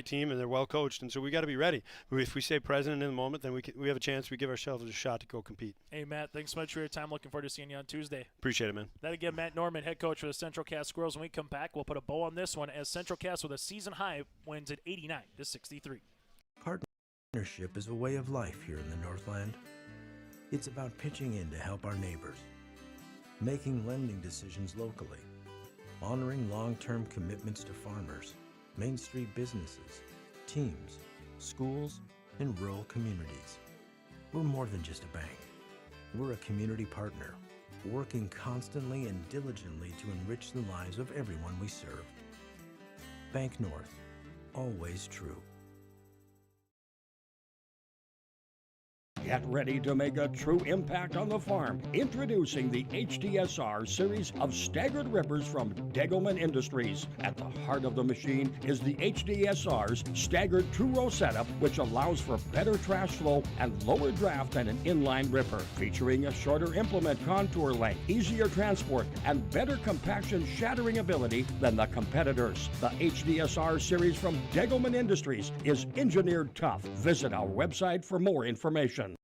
team, and they're well coached. And so we got to be ready. If we stay present in the moment, then we have a chance. We give ourselves a shot to go compete. Hey, Matt, thanks so much for your time. Looking forward to seeing you on Tuesday. Appreciate it, man. That again, Matt Norman, head coach for the Central Cass Squirrels. When we come back, we'll put a bow on this one as Central Cass with a season high wins at 89-63. Partnership is a way of life here in the Northland. It's about pitching in to help our neighbors, making lending decisions locally, honoring long-term commitments to farmers, Main Street businesses, teams, schools, and rural communities. We're more than just a bank. We're a community partner, working constantly and diligently to enrich the lives of everyone we serve. Bank North, always true. Get ready to make a true impact on the farm. Introducing the HDSR series of staggered rippers from Degelman Industries. At the heart of the machine is the HDSR's staggered two-row setup, which allows for better trash flow and lower draft than an inline ripper. Featuring a shorter implement contour length, easier transport, and better compaction shattering ability than the competitors. The HDSR series from Degelman Industries is engineered tough. Visit our website for more information.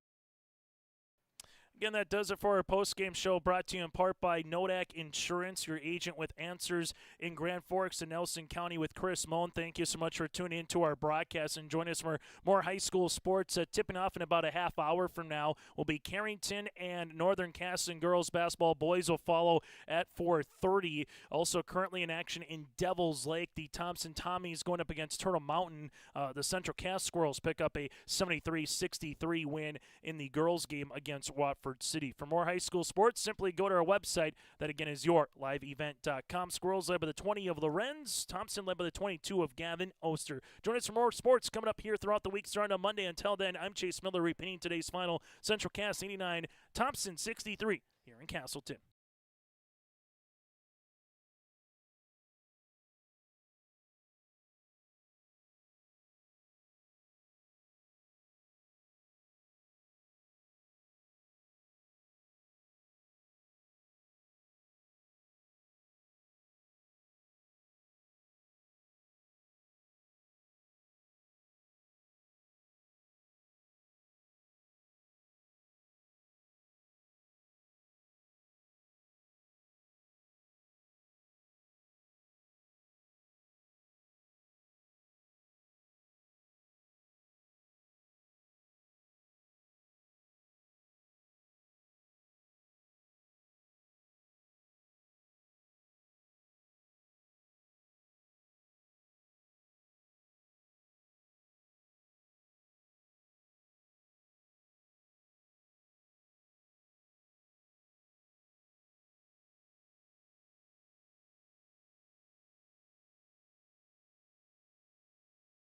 Again, that does it for our post-game show, brought to you in part by Nodak Insurance, your agent with answers in Grand Forks and Nelson County with Chris Moan. Thank you so much for tuning into our broadcast and join us for more high school sports. Tipping off in about a half hour from now will be Carrington and Northern Casson girls basketball. Boys will follow at 4:30. Also currently in action in Devil's Lake, the Thompson Tommies going up against Turtle Mountain. The Central Cass Squirrels pick up a 73-63 win in the girls game against Watford City. For more high school sports, simply go to our website. That again is yourliveevent.com. Squirrels led by the 20 of Lorenz. Thompson led by the 22 of Gavin Oster. Join us for more sports coming up here throughout the week starting on Monday. Until then, I'm Chase Miller repeating today's final. Central Cass 89, Thompson 63 here in Castleton.